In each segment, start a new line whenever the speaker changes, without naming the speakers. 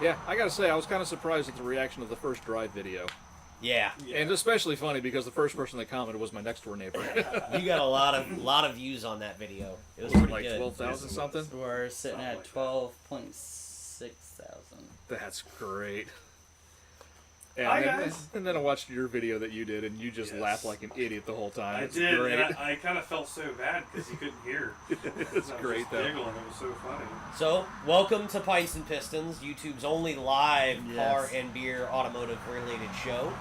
Yeah, I gotta say, I was kind of surprised at the reaction of the first drive video.
Yeah.
And especially funny because the first person that commented was my next door neighbor.
You got a lot of views on that video. It was
What,
pretty
like
good.
12,000 something?
We're sitting at
Like
12.6 thousand.
That's great. Yeah,
Hi,
and,
guys.
and then I watched your video that you did, and you just
Yes.
laughed like an idiot the whole time.
I
It's
did,
great.
and I kind of felt so bad because you couldn't hear.
It's
I was
great,
just
though.
giggling. It was so funny.
So, welcome to Pints and Pistons, YouTube's only live
Yes.
car and beer automotive related show.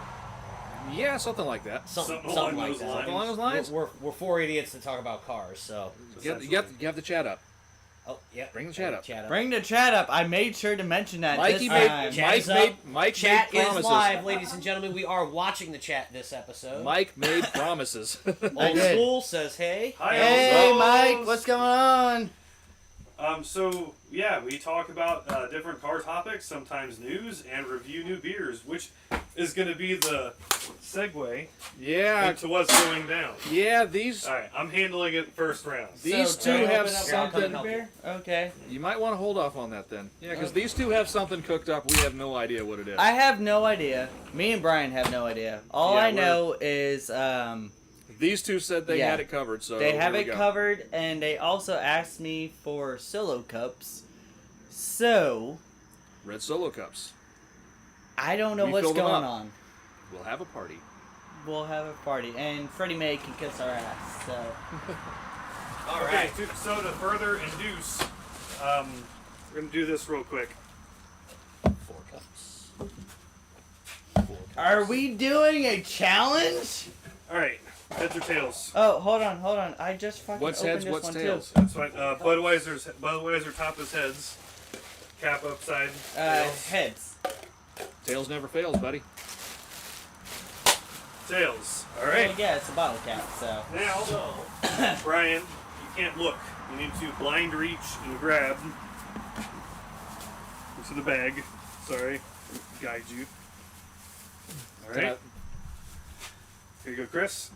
Yeah, something like that.
Something
along
like
those
that.
lines.
Something along those lines.
We're four idiots to talk about cars, so.
You have the chat up.
Oh, yeah.
Bring the chat up.
Bring the chat up. I made sure to mention that
Mikey
this
made-
time.
Chat is
Mike
up.
made
Chat is
promises.
live, ladies and gentlemen. We are watching the chat this episode.
Mike made promises.
I
Old
did.
School says hey.
Hi,
Hey,
Elsa.
Mike, what's going on?
So yeah, we talk about different car topics, sometimes news, and review new beers, which is going to be the segue
Yeah,
into what's going down.
yeah. These
All right, I'm handling it first round.
These
So,
two
can I
have
open up
something.
my beer? Okay.
You might want to hold off on that then. Yeah, because these two have something cooked up. We have no idea what it is.
I have no idea. Me and Brian have no idea. All
Yeah,
I know is
These two said they
Yeah.
had it covered, so
they have
here
it
we go.
covered, and they also asked me for solo cups. So
Red Solo cups.
I don't know
We
what's
filled them
going
up.
on.
We'll have a party.
We'll have a party, and Freddie Mae can kiss our ass. So
All
Okay,
right.
so to further induce, we're going to do this real quick.
4 cups. 4 cups.
are we doing a challenge?
All right, heads or tails?
Oh, hold on. I just fucking
What's
opened
heads?
this
What's
one
tails?
That's fine. Budweiser top is heads. Cap upside.
too.
Tails.
Heads.
Tails never fails, buddy.
Tails. All
Well,
right.
yeah, it's a bottle cap. So
Now, Brian, you can't look. You need to blind reach and grab into the bag. Sorry, guide you. All right. Here you go, Chris.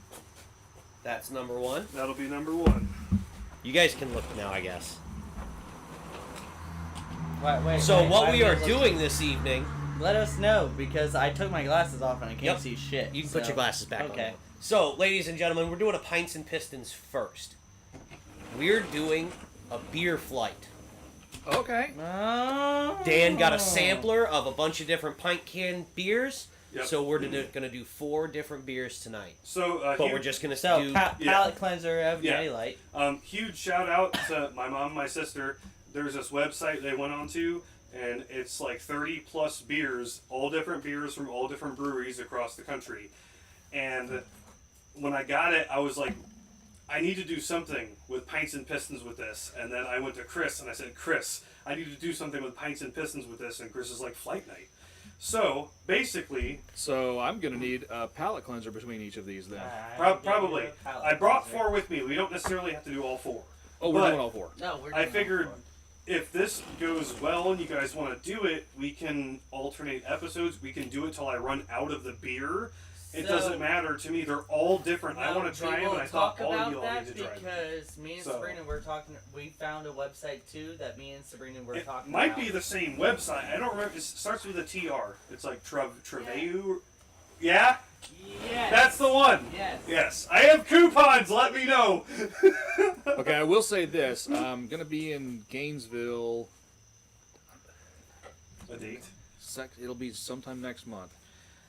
That's number one.
That'll be number 1.
You guys can look now, I guess.
wait.
So
wait,
what
why
we
are
are
we
doing this evening,
Let us know, because I took my glasses off and I can't
Yep.
see shit.
you can
so.
put your glasses back on.
Okay.
now. So, ladies and gentlemen, we're doing a Pints and Pistons first. We're doing a beer flight.
Okay.
Oh.
Dan got a sampler of a bunch of different pint can beers.
Yep.
So we're going to do 4 different beers tonight.
So,
But we're just going to
So,
do...
palate
Yeah.
cleanser of
Yeah.
daylight.
Huge shout out to my mom and my sister. There's this website they went on to, and it's like 30 plus beers, all different beers from all different breweries across the country. And when I got it, I was like, I need to do something with Pints and Pistons with this. And then I went to Chris and I said, Chris, I need to do something with Pints and Pistons with this. And Chris is like, Flight Night. So basically,
So I'm gonna need a palate cleanser between each of these then.
probably, I brought 4 with me. We don't necessarily have to do all 4.
Oh, we're
but-
doing all 4.
No, we're
I figured if this goes well and you guys want to do it, we can alternate episodes. We can do it till I run out of the beer. It
So-
doesn't matter to me. They're all different. I want to try them, and I thought all of you all need to try them.
because me and
So-
Sabrina were talking. We found a website too that me and Sabrina were
It
talking
might
about.
be the same website. I don't remember. It starts with a TR. It's like Treveu. Yeah,
Yes.
that's the one.
Yes.
Yes, I have coupons. Let me know.
Okay, I will say this. I'm gonna be in Gainesville.
A date.
It'll be sometime next month.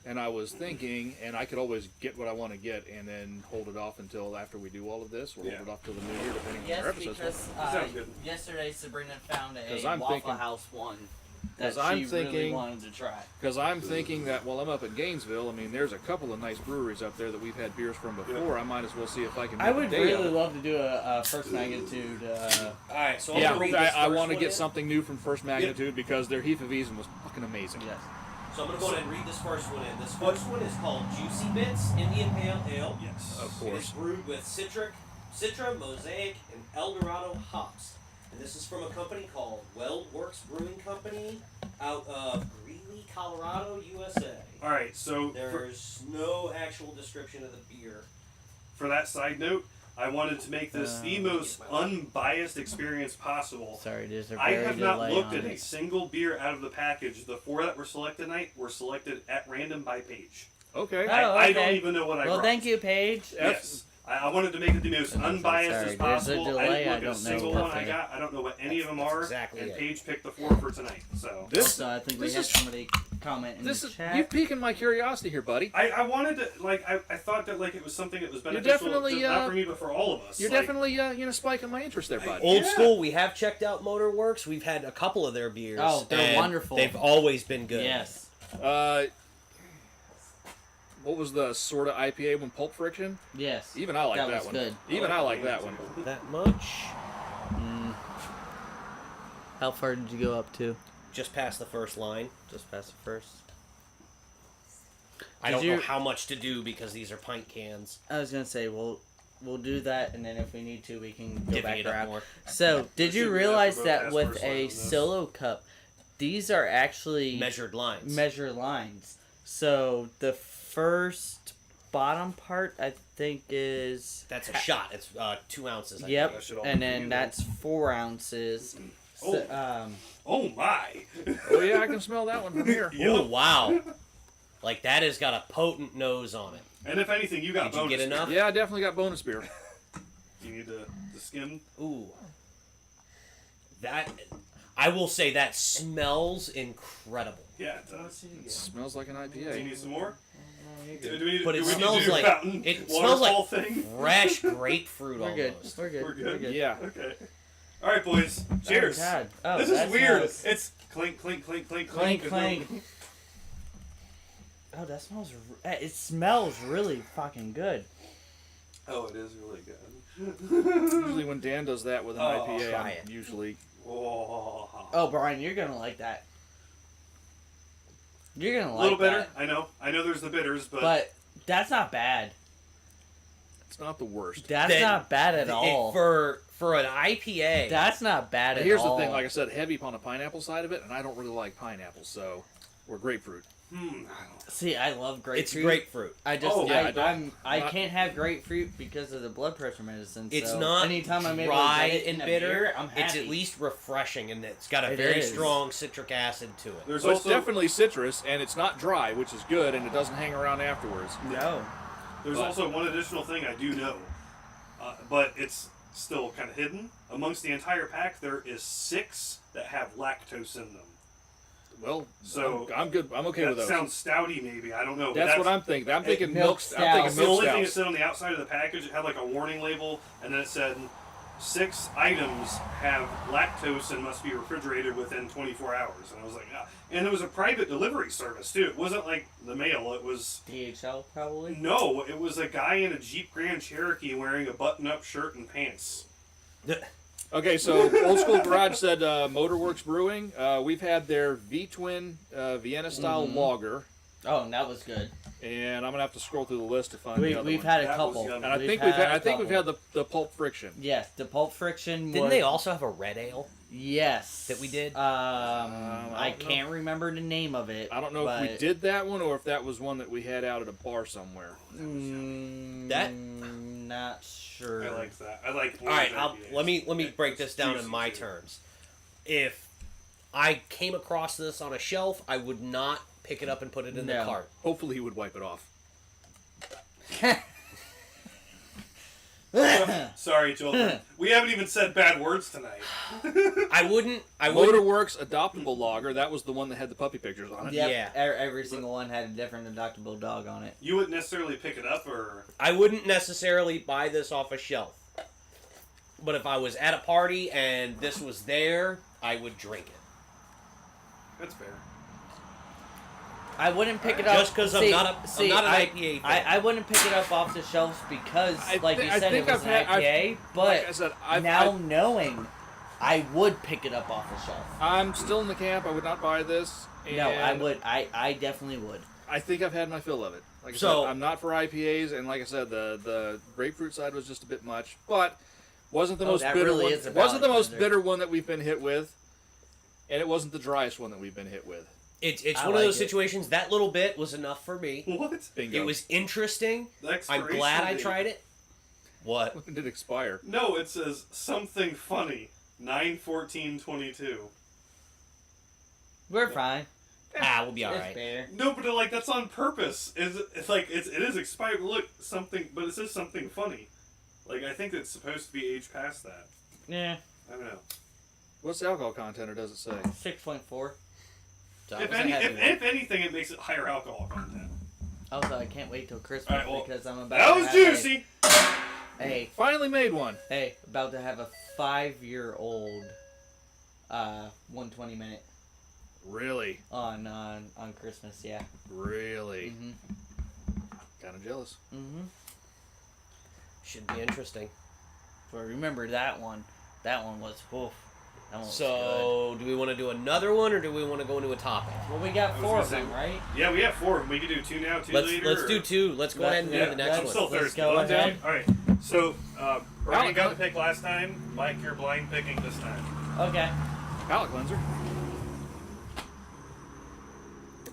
And I was thinking, and I could always get what I want to get, and then hold it off until after we do all of this, or
Yeah.
hold it off till the new year, depending on
Yes,
our episodes.
because
Sounds good.
yesterday Sabrina found a
'Cause I'm
Waffle
thinking-
House one that
'Cause I'm
she really
thinking-
wanted to try.
Because I'm thinking that while I'm up at Gainesville, I mean, there's a couple of nice breweries up there that we've had beers from before. I might as well see if I can make
I
a
would
day of
really
it.
love to do a first magnitude.
Alright, so I'm
Yeah,
going to read this
I
first
want to
one
get
in.
something new from First Magnitude because their Hefeweizen was fucking amazing.
Yes.
So I'm going to go ahead and read this first one in. This first one is called Juicy Bits Indian Pale Ale.
Yes.
Of
It is
course.
brewed with Citra, Mosaic, and Eldorado hops. And this is from a company called Weldworks Brewing Company out of Greeley, Colorado, USA.
All right. So
There's no actual description of the beer.
for that side note, I wanted to make this the most unbiased experience possible.
Sorry, there's a
I
very
have not
delay
looked
on
at a
it.
single beer out of the package. The 4 that were selected tonight were selected at random by Paige.
Okay.
Oh,
I don't
okay.
even know what I
Well,
brought.
thank you, Paige.
Yes. I wanted to make it the most unbiased
sorry,
as
there's a
possible.
delay,
I
I
didn't look at a
don't know
single
what
one I
they-
got. I don't know what any of them are.
exactly
and
it.
Paige picked the 4 for tonight. So
This
Also, I think we
this
had
is-
somebody comment in
this
the
is
chat.
you're piquing my curiosity here, buddy.
I wanted to I thought that like it was something that was beneficial,
definitely,
just not for me but for all of us.
You're
Like,
definitely spiking my interest there, bud.
Old
Yeah.
school, we have checked out Motorworks. We've had a couple of their beers.
Oh, they're
and
wonderful.
They've always been good.
Yes.
What was the sort of IPA one? Pulp Friction?
Yes.
Even I like
That
that,
was
one.
good.
Even I like that one.
That much?
How far did you go up to?
Just past the first line.
Just past the first.
I
Did
don't
you-
know how much to do because these are pint cans.
I was gonna say we'll do that, and then if we need to, we can go
Divvy
back
it up
around.
more.
So, did you
Should we
realize
have to go
that
past
with
first line
a
on this?
solo cup, these are actually
Measured lines.
measure lines? So the first bottom part, I think, is
That's a shot. It's 2 ounces. I
yep,
I should all
and
be
then
you
that's 4 ounces. So,
Oh my!
Oh yeah, I can smell that one from here.
think. Oh, wow. Like, that has got a potent nose on it.
And if anything, you got
Did you
bonus.
get enough?
Yeah, I definitely got bonus beer.
You need the skim.
Ooh. That... I will say that smells incredible.
Yeah, it does.
It smells like an
Do you
IPA.
need some more? Do we need,
But
do
it
we need to
smells
do
like-
fountain
it
waterfall
smells like-
thing?
Fresh grapefruit
we're good.
almost.
We're good.
We're good.
Yeah.
Okay. All right, boys. Cheers.
Oh, God. Oh,
This
that
is weird.
smells-
It's clink, clink, clink, clink,
Clink,
clink.
clink. Oh, that smells. It smells really fucking good.
Oh, it is really good.
Usually when Dan does that with an
Oh,
IPA,
try
I'm
it.
usually
Oh.
Oh, Brian, you're gonna like that. You're gonna
A
like
little bitter.
that.
I know. I know. There's the bitters,
But that's not bad.
it's not the worst.
That's
Then
not bad at all.
For an IPA,
That's not bad at
Here's
all.
the thing, like I said, heavy on the pineapple side of it, and I don't really like pineapple, so or grapefruit.
See, I love grapefruit.
it's grapefruit.
I just,
Oh, yeah, I
I can't have grapefruit because of the blood pressure medicine.
It's
so
not
anytime I'm able
dry
to get it in
and
a
bitter.
beer, I'm happy.
It's at least refreshing, and it's got a
It
very
is.
strong citric acid to it.
there's
So it's
also
definitely citrus, and it's not dry, which is good, and it doesn't hang around afterwards.
no.
there's
but-
also one additional thing I do know, but it's still kind of hidden. Amongst the entire pack, there is 6 that have lactose in them.
Well,
So,
I'm good. I'm okay with
That
those.
sounds stouty, maybe. I don't know. but
That's what I'm thinking. I'm thinking
milk
milk. I'm
stout.
thinking
That's the
milk
only thing it
stouts.
said on the outside of the package. It had like a warning label, and then it said 6 items have lactose and must be refrigerated within 24 hours. And I was like, ah. And it was a private delivery service too. It wasn't like the mail. It was
DHL probably.
no. It was a guy in a Jeep Grand Cherokee wearing a button-up shirt and pants.
Okay, so Old School Garage said Motorworks Brewing. We've had their V-Twin Vienna style lager,
Oh, and that was good.
and I'm gonna have to scroll through the list to find the other
We've
one.
had a
That was
couple.
yummy.
and I
We've
think we've had.
a
I think we've
couple.
had the Pulp Friction.
Yes, the Pulp Friction.
Didn't
was,
they also have a red ale?
Yes.
that we did?
I
don't know.
can't remember the name of it.
I don't know if we
but-
did that one or if that was one that we had out at a bar somewhere.
That-
Not sure.
I liked that. I like.
All right,
IPAs.
let me break this down in
Juicy,
my
too.
terms. If I came across this on a shelf, I would not pick it up and put it in the
No.
cart.
Hopefully, he would wipe it off.
Sorry, children. We haven't even said bad words tonight.
I wouldn't.
Motorworks Adoptable Lager. That was the one that had the puppy pictures on it.
Yep,
Yeah.
Every single one had a different adoptable dog on it.
You wouldn't necessarily pick it up, or
I wouldn't necessarily buy this off a shelf. But if I was at a party and this was there, I would drink it.
that's fair.
I wouldn't pick it up
Just 'cause I'm not an IPA fan.
I wouldn't pick it up off the shelves because, like you
I
said,
think
it was
I've
an
had-
IPA. But
like I said,
now knowing, I would pick it up off the shelf.
I'm still in the camp. I would not buy this.
No, I
and
would. I definitely would.
I think I've had my fill of it. Like I
So-
said, I'm not for IPAs, and like I said, the grapefruit side was just a bit much, but wasn't the most
that
bitter
really
one.
is a
Wasn't the
palate
most
cleanser.
bitter one that we've been hit with, and it wasn't the driest one that we've been hit with.
It's
I
one of
like
those
it.
situations. That little bit was enough for me.
What?
Bingo.
It was interesting.
The
I'm
expiration
glad I
date.
tried it. What?
When did it expire?
No, it says something funny. 9/14/22.
We're fine.
We'll be
It's
alright.
better.
No, but like that's on purpose. It's like it is expired. Look, something, but it says something funny. Like I think it's supposed to be aged past that.
Yeah,
I don't know.
What's the alcohol content, or does it say?
6.4.
So that
If
was a heavy one.
if anything, it makes it higher alcohol content.
Also, I can't wait till Christmas
Alright, well,
because I'm about
That
to
was
have
juicy.
Hey,
Finally made one.
about to have a 5-year-old 120 minute
Really?
on Christmas, yeah.
Really?
Mm-hmm.
Kind of jealous.
Mm-hmm.
Should be interesting.
But remember that one. That one was, oof. That one was
So, do we want to do another one, or do we want to go into a topic?
good. Well, we got
I was
4
gonna
of them,
say-
right?
Yeah, we have 4. We can do 2 now, 2 later.
Let's do
or-
2. Let's go ahead and do
Yeah,
the next
I'm
one.
still
Let's
thirsty.
go
I'm down.
ahead.
All right. So, Brian
Alec,
got to pick last time. Mike, you're blind picking this time.
Okay.
Palate cleanser.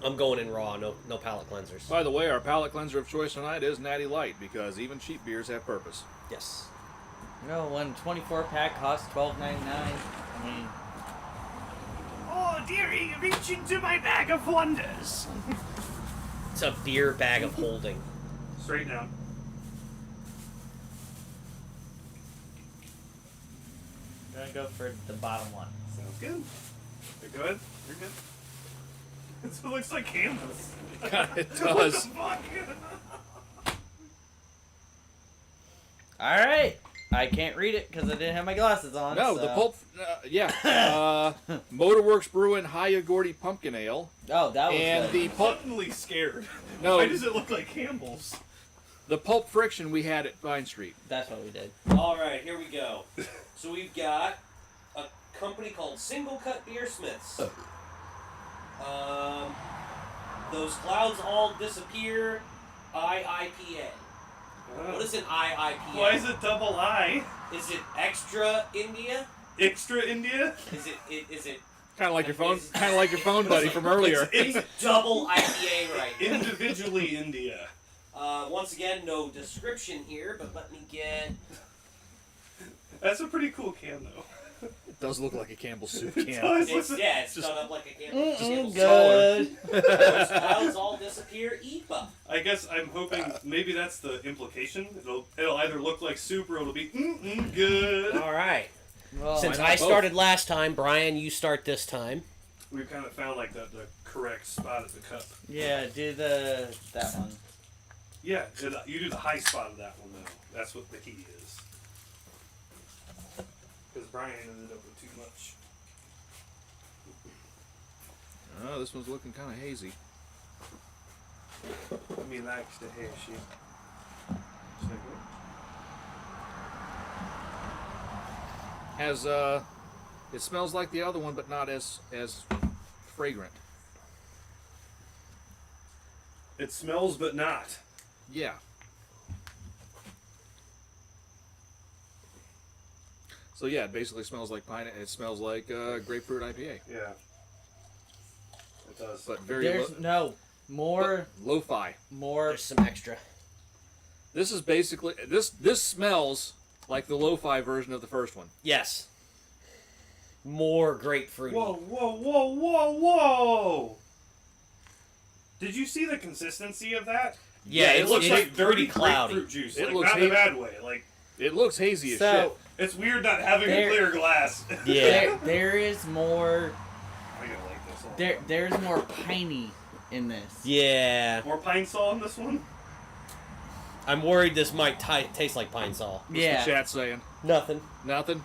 I'm going in raw. No palate cleansers.
By the way, our palate cleanser of choice tonight is Natty Light, because even cheap beers have purpose.
Yes.
No, one 24-pack costs $12.99. I mean,
Oh, dearie, reach into my bag of wonders.
It's a beer bag of holding.
Straight down.
I'm gonna go for the bottom one.
Sounds good. You're good? You're good. It looks like canvas.
It
What the
does.
fuck?
All right. I can't read it because I didn't have my glasses on.
No,
so.
the pulp. Motorworks Brewing Hiagordy Pumpkin Ale,
Oh, that was
and
good.
the pulp.
Suddenly scared.
No.
Why does it look like Campbell's?
The Pulp Friction we had at Vine Street.
That's what we did.
All right, here we go. So we've got a company called Single Cut Beersmiths. Those clouds all disappear. IIPA. What is an IIPA?
Why is it double I?
Is it extra India?
Extra India?
Is it
Kind of like your phone. Kind of like your phone buddy from earlier.
it's double IPA right?
Individually India.
Once again, no description here, but let me get.
That's a pretty cool can, though.
It does look like a Campbell's soup
It
can.
does.
It's done up like a Campbell's
Good.
Those clouds all disappear. IPA.
I guess I'm hoping maybe that's the implication. It'll either look like soup or it'll be good.
All right.
Well,
Since
why not
I
both?
started last time, Brian, you start this time.
We've kind of found like the correct spot at the cup.
yeah, do that one.
Yeah, you do the high spot of that one though. That's what the key is. Because Brian ended up with too much.
Oh, this one's looking kind of hazy.
Me likes the hair shit.
Has it smells like the other one, but not as fragrant.
It smells but not.
Yeah. So yeah, it basically smells like pine. It smells like grapefruit IPA,
Yeah. It does.
but very
There's no more.
lo-fi.
There's some extra.
This is basically this smells like the lo-fi version of the first one.
Yes. More grapefruity.
Whoa, whoa, whoa, whoa, whoa! Did you see the consistency of that?
Yeah,
it looks like dirty
pretty cloudy.
grapefruit juice.
It
Like,
looks
not in a
ha-
bad way. Like
It looks hazy as
So
it's weird not having a
There-
clear glass.
Yeah.
there is more.
I gotta like this.
There's more piney in this.
Yeah.
More pine saw in this one.
I'm worried this might taste like pine sol.
shit. What's
Yeah.
the chat saying?
Nothing.
Nothing.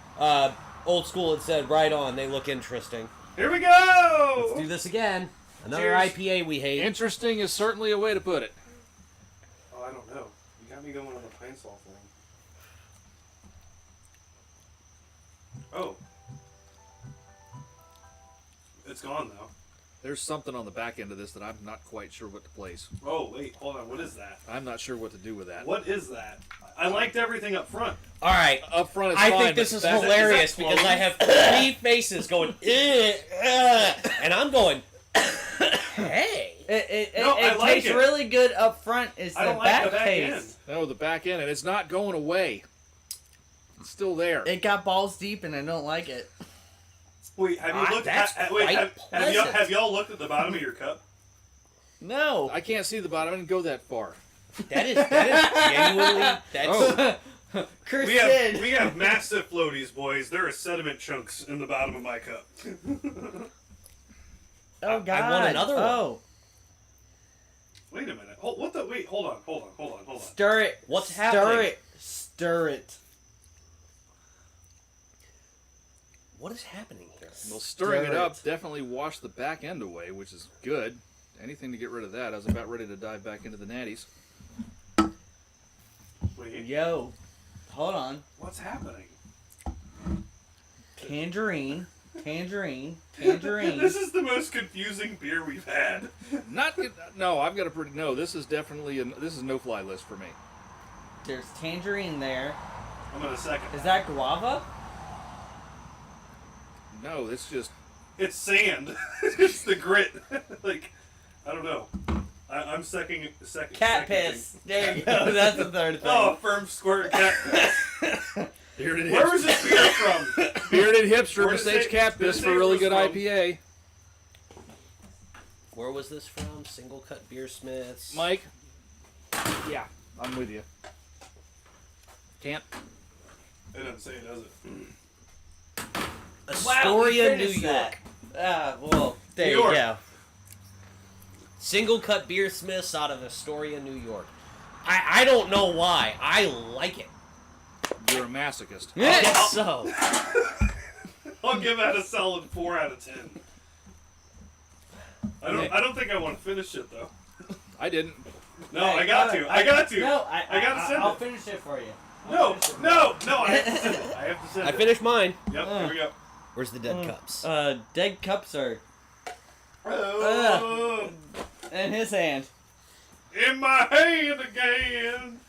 Old school had said, right on, they look interesting.
Here we go.
Let's do this again. Another
Cheers.
IPA we hate.
Interesting is certainly a way to put it.
Oh, I don't know. You got me going on the pine saw thing. Oh. It's gone though.
There's something on the back end of this that I'm not quite sure what to place.
Oh wait, hold on. What is that?
I'm not sure what to do with that.
What is that? I liked everything up front.
All right.
Up front is
I
fine,
think this
but
is
that-
hilarious
is that
because I have three faces going, and I'm going, hey.
It
No, I like
tastes
it.
really good up front. It's
I
the
don't
back
like the back
taste.
end.
No, the back end, and it's not going away. It's still there.
It got balls deep, and I don't like it.
Wait, have you looked?
That's
Wait,
quite pleasant.
have y'all looked at the bottom of your cup?
No.
I can't see the bottom. I didn't go that far.
That is genuinely. That's
Chris
We
did.
have massive floaties, boys. There are sediment chunks in the bottom of my cup.
Oh God!
I want another one.
Oh,
Wait a minute. Wait, hold on.
stir it.
What's
Stir
happening?
it. Stir it.
What is happening here?
Well, stirring
Stir
it up
it.
definitely washed the back end away, which is good. Anything to get rid of that. I was about ready to dive back into the natties.
Wait,
Yo, hold on.
what's happening?
Tangerine. Tangerine.
This is the most confusing beer we've had.
No, I've got a pretty. No, this is definitely this is no fly list for me.
There's tangerine there.
I'm gonna second.
Is that guava?
No, it's just
It's sand. It's the grit. Like, I don't know. I'm second.
Cat piss. There you go. That's the third thing.
Oh, firm squirt cat piss.
bearded
Where
hipster.
was this beer from?
Bearded hipster
Where does
mistakes
it-
cat
does
piss
it
for really
was
good
from?
IPA.
Where was this from? Single Cut Beer Smiths.
Mike. Yeah, I'm with you. Can't.
It doesn't say it, does it?
Astoria, New York.
Well, there
New
you
York.
go.
Single Cut Beer Smiths out of Astoria, New York. I don't know why. I like it.
You're a masochist.
I guess so.
I'll give that a solid 4 out of 10. I don't think I want to finish it though.
I didn't.
No, I got to. I got to.
No,
I gotta send
I'll
it.
finish it for you.
No, I have to send it. I have to send
I
it.
finished mine.
Yep, here we go.
Where's the dead cups?
Dead cups are
Oh,
in his hand.
in my hand again.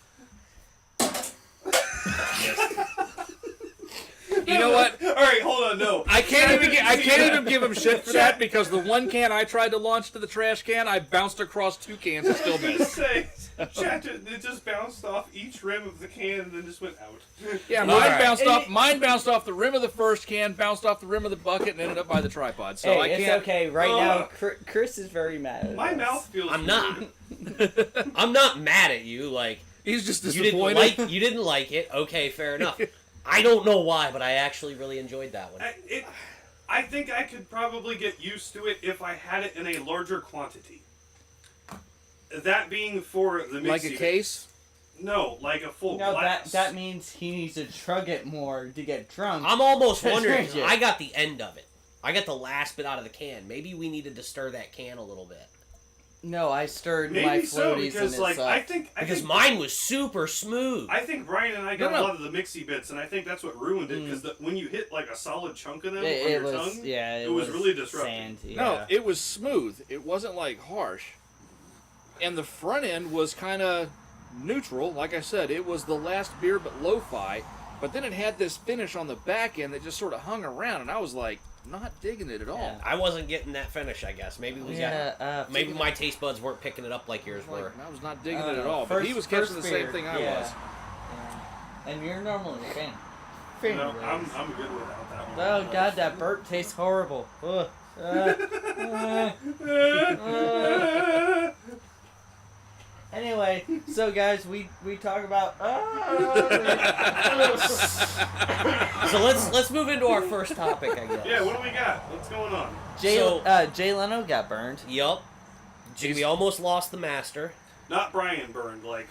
You know what?
All right, hold on. No,
I can't even give him shit for that because the one can I tried to launch to the trash can, I bounced across 2 cans and still
Just
missed.
say, chat, it just bounced off each rim of the can and then just went out.
Yeah,
Alright.
mine bounced off the rim of the first can, bounced off the rim of the bucket, and ended up by the tripod. So
Hey,
I
it's
can't.
okay. Right
Oh.
now, Chris is very mad at
My
us.
mouth feels.
I'm not.
weird.
I'm not mad at you. Like
He's just
you didn't
disappointed.
you didn't like it. Okay, fair enough. I don't know why, but I actually really enjoyed that one.
I think I could probably get used to it if I had it in a larger quantity. That being for the mixie.
Like a case.
No, like a full
No,
glass.
that means he needs to chug it more to get drunk.
I'm almost
Drink
wondering.
it.
I got the end of it. I got the last bit out of the can. Maybe we needed to stir that can a little bit
No, I stirred
Maybe
my
so,
floaties
because
and it
like I
sucked.
think
because mine was super smooth.
I think Brian and I got
No.
a lot of the mixie bits, and I think that's what ruined it. Because when you hit like a solid chunk of them on
It
your
was,
tongue,
yeah,
it was really disrupting.
Sand, yeah.
No, it was smooth. It wasn't like harsh. And the front end was kind of neutral. Like I said, it was the last beer but lo-fi. But then it had this finish on the back end that just sort of hung around, and I was like, not digging it at all.
Yeah.
I wasn't getting that finish. I guess maybe we got.
Yeah,
Maybe my taste buds weren't picking it up like yours were.
I was not digging it at all. But he was catching the same thing I was.
Yeah. And you're normally a fan.
No, I'm good without that one.
Oh god, that burp tastes horrible. Ugh. Anyway, so guys, we talk about.
So let's move into our first topic. I guess.
Yeah, what do we got? What's going on?
Jay Leno got burned.
Yup. We almost lost the master.
Not Brian burned, like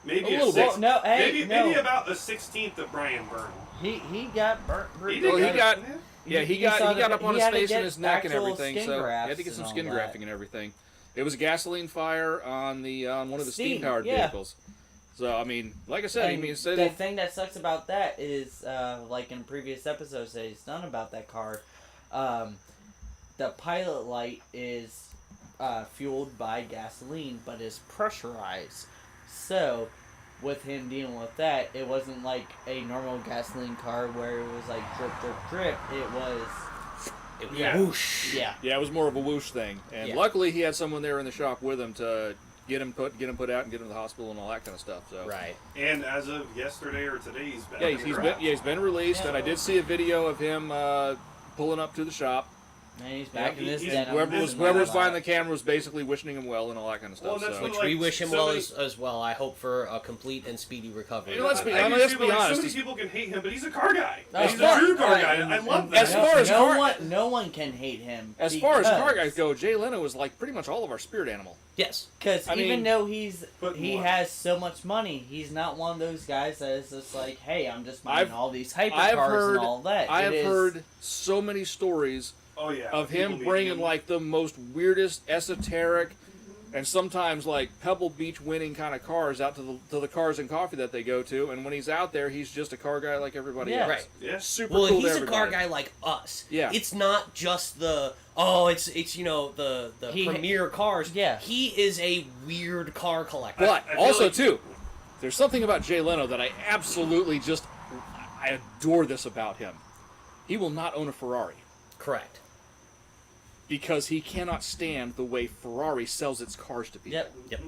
maybe
A
a,
little bit.
sixth.
No, hey,
maybe about a 16th of Brian burned.
He got burnt.
He
Well,
did
he got-
yeah.
Yeah, he
You saw
got
the-
up on
he
his
had to
face and
get
his neck and
actual
everything,
skin
so he
grafts
had to get some
and
skin
all that.
grafting and everything. It was a gasoline fire on one of the steam powered
yeah.
vehicles. So I mean, like I said,
And
he said
the thing that sucks about that is, like in previous episodes that he's done about that car, the pilot light is fueled by gasoline, but is pressurized. So, with him dealing with that, it wasn't like a normal gasoline car where it was like drip, drip, drip. It was,
Yeah.
Whoosh.
yeah.
yeah, it was more of a whoosh thing. And
Yeah.
luckily, he had someone there in the shop with him to get him put out and get him to the hospital and all that kind of stuff. So
Right.
And as of yesterday or today, he's back.
yeah,
in the
he's
draft.
been released,
Yeah.
and I did see a video of him pulling up to the shop.
And he's back in his
he's-
den.
Whoever was
Whoever's
behind the camera was basically wishing him well and all that kind of stuff.
Well, that's
so.
what,
Which
like,
we wish him
so
well
many-
as well. I hope for a complete and speedy recovery.
You know, let's be
I do
honest.
too, but, like,
honest.
So many people can hate him, but he's a car guy.
As
He's
far-
a true car
right,
guy.
and-
I love
and
that.
As far as car-
no one can hate him.
As far as car guys go, Jay Leno is like pretty much all of our spirit animal.
Yes.
Because
I
even
mean,
though
but
he
what?
has so much money, he's not one of those guys that is just like, hey, I'm just buying
I've-
all these
I've
hypercars
heard-
and all that.
I have
It is-
heard so many stories
Oh yeah.
of him
People
bringing
meeting him.
like the most weirdest, esoteric, and sometimes like Pebble Beach winning kind of cars out to the cars and coffee that they go to. And when he's out there, he's just a car guy like everybody
Yeah.
else.
Right.
Yeah.
Super
Well,
cool
he's
to
a car
everybody.
guy like us.
Yeah.
It's not just the it's you know the
He-
premier cars.
Yeah.
He is a weird car collector.
But
I feel
also
like-
too, there's something about Jay Leno that I absolutely just I adore this about him. He will not own a Ferrari
Correct.
because he cannot stand the way Ferrari sells its cars to people.
Yep.
Yep.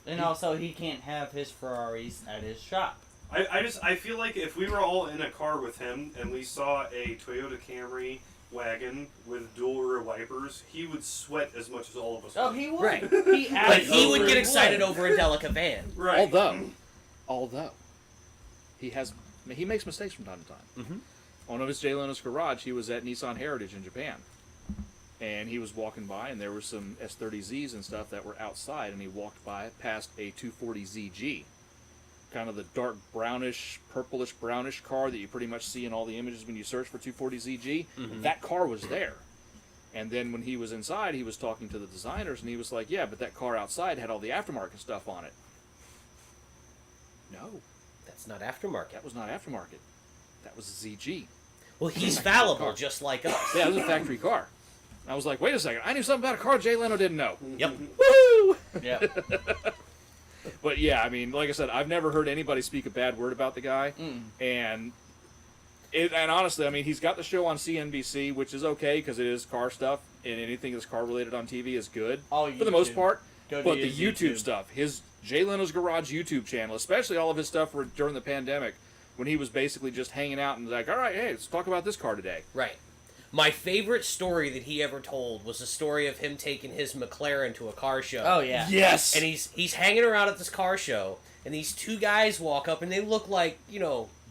And also, he can't have his Ferraris at his shop.
I feel like if we were all in a car with him and we saw a Toyota Camry wagon with dual rear wipers, he would sweat as much as all of us.
Oh,
would.
he would.
Right.
He
But he would get
absolutely
excited
would.
over a Delica van.
Right.
Although he makes mistakes from time to time.
Mhm.
One of his Jay Leno's garage, he was at Nissan Heritage in Japan, and he was walking by, and there were some S30Zs and stuff that were outside, and he walked past a 240ZG, kind of the dark brownish, purplish brownish car that you pretty much see in all the images when you search for 240ZG. That car was there. And then when he was inside, he was talking to the designers, and he was like, yeah, but that car outside had all the aftermarket stuff on it. No,
That's not aftermarket.
that was not aftermarket. That was a ZG.
Well, he's
Factory
fallible
car.
just like us.
Yeah, it was a factory car. I was like, wait a second, I knew something about a car Jay Leno didn't know.
Yep.
Woo!
Yep.
But yeah, I mean, like I said, I've never heard anybody speak a bad word about the guy. And honestly, I mean, he's got the show on CNBC, which is okay because it is car stuff, and anything that's car related on TV is good
All
for the most
YouTube.
part.
Go to
But the
his
YouTube stuff, his Jay Leno's Garage YouTube channel, especially all of his stuff during the pandemic, when he was basically just hanging out and like, all right, hey, let's talk about this car today.
Right. My favorite story that he ever told was the story of him taking his McLaren to a car show.
Oh, yeah.
Yes.
And he's hanging around at this car show, and these two guys walk up, and they look like,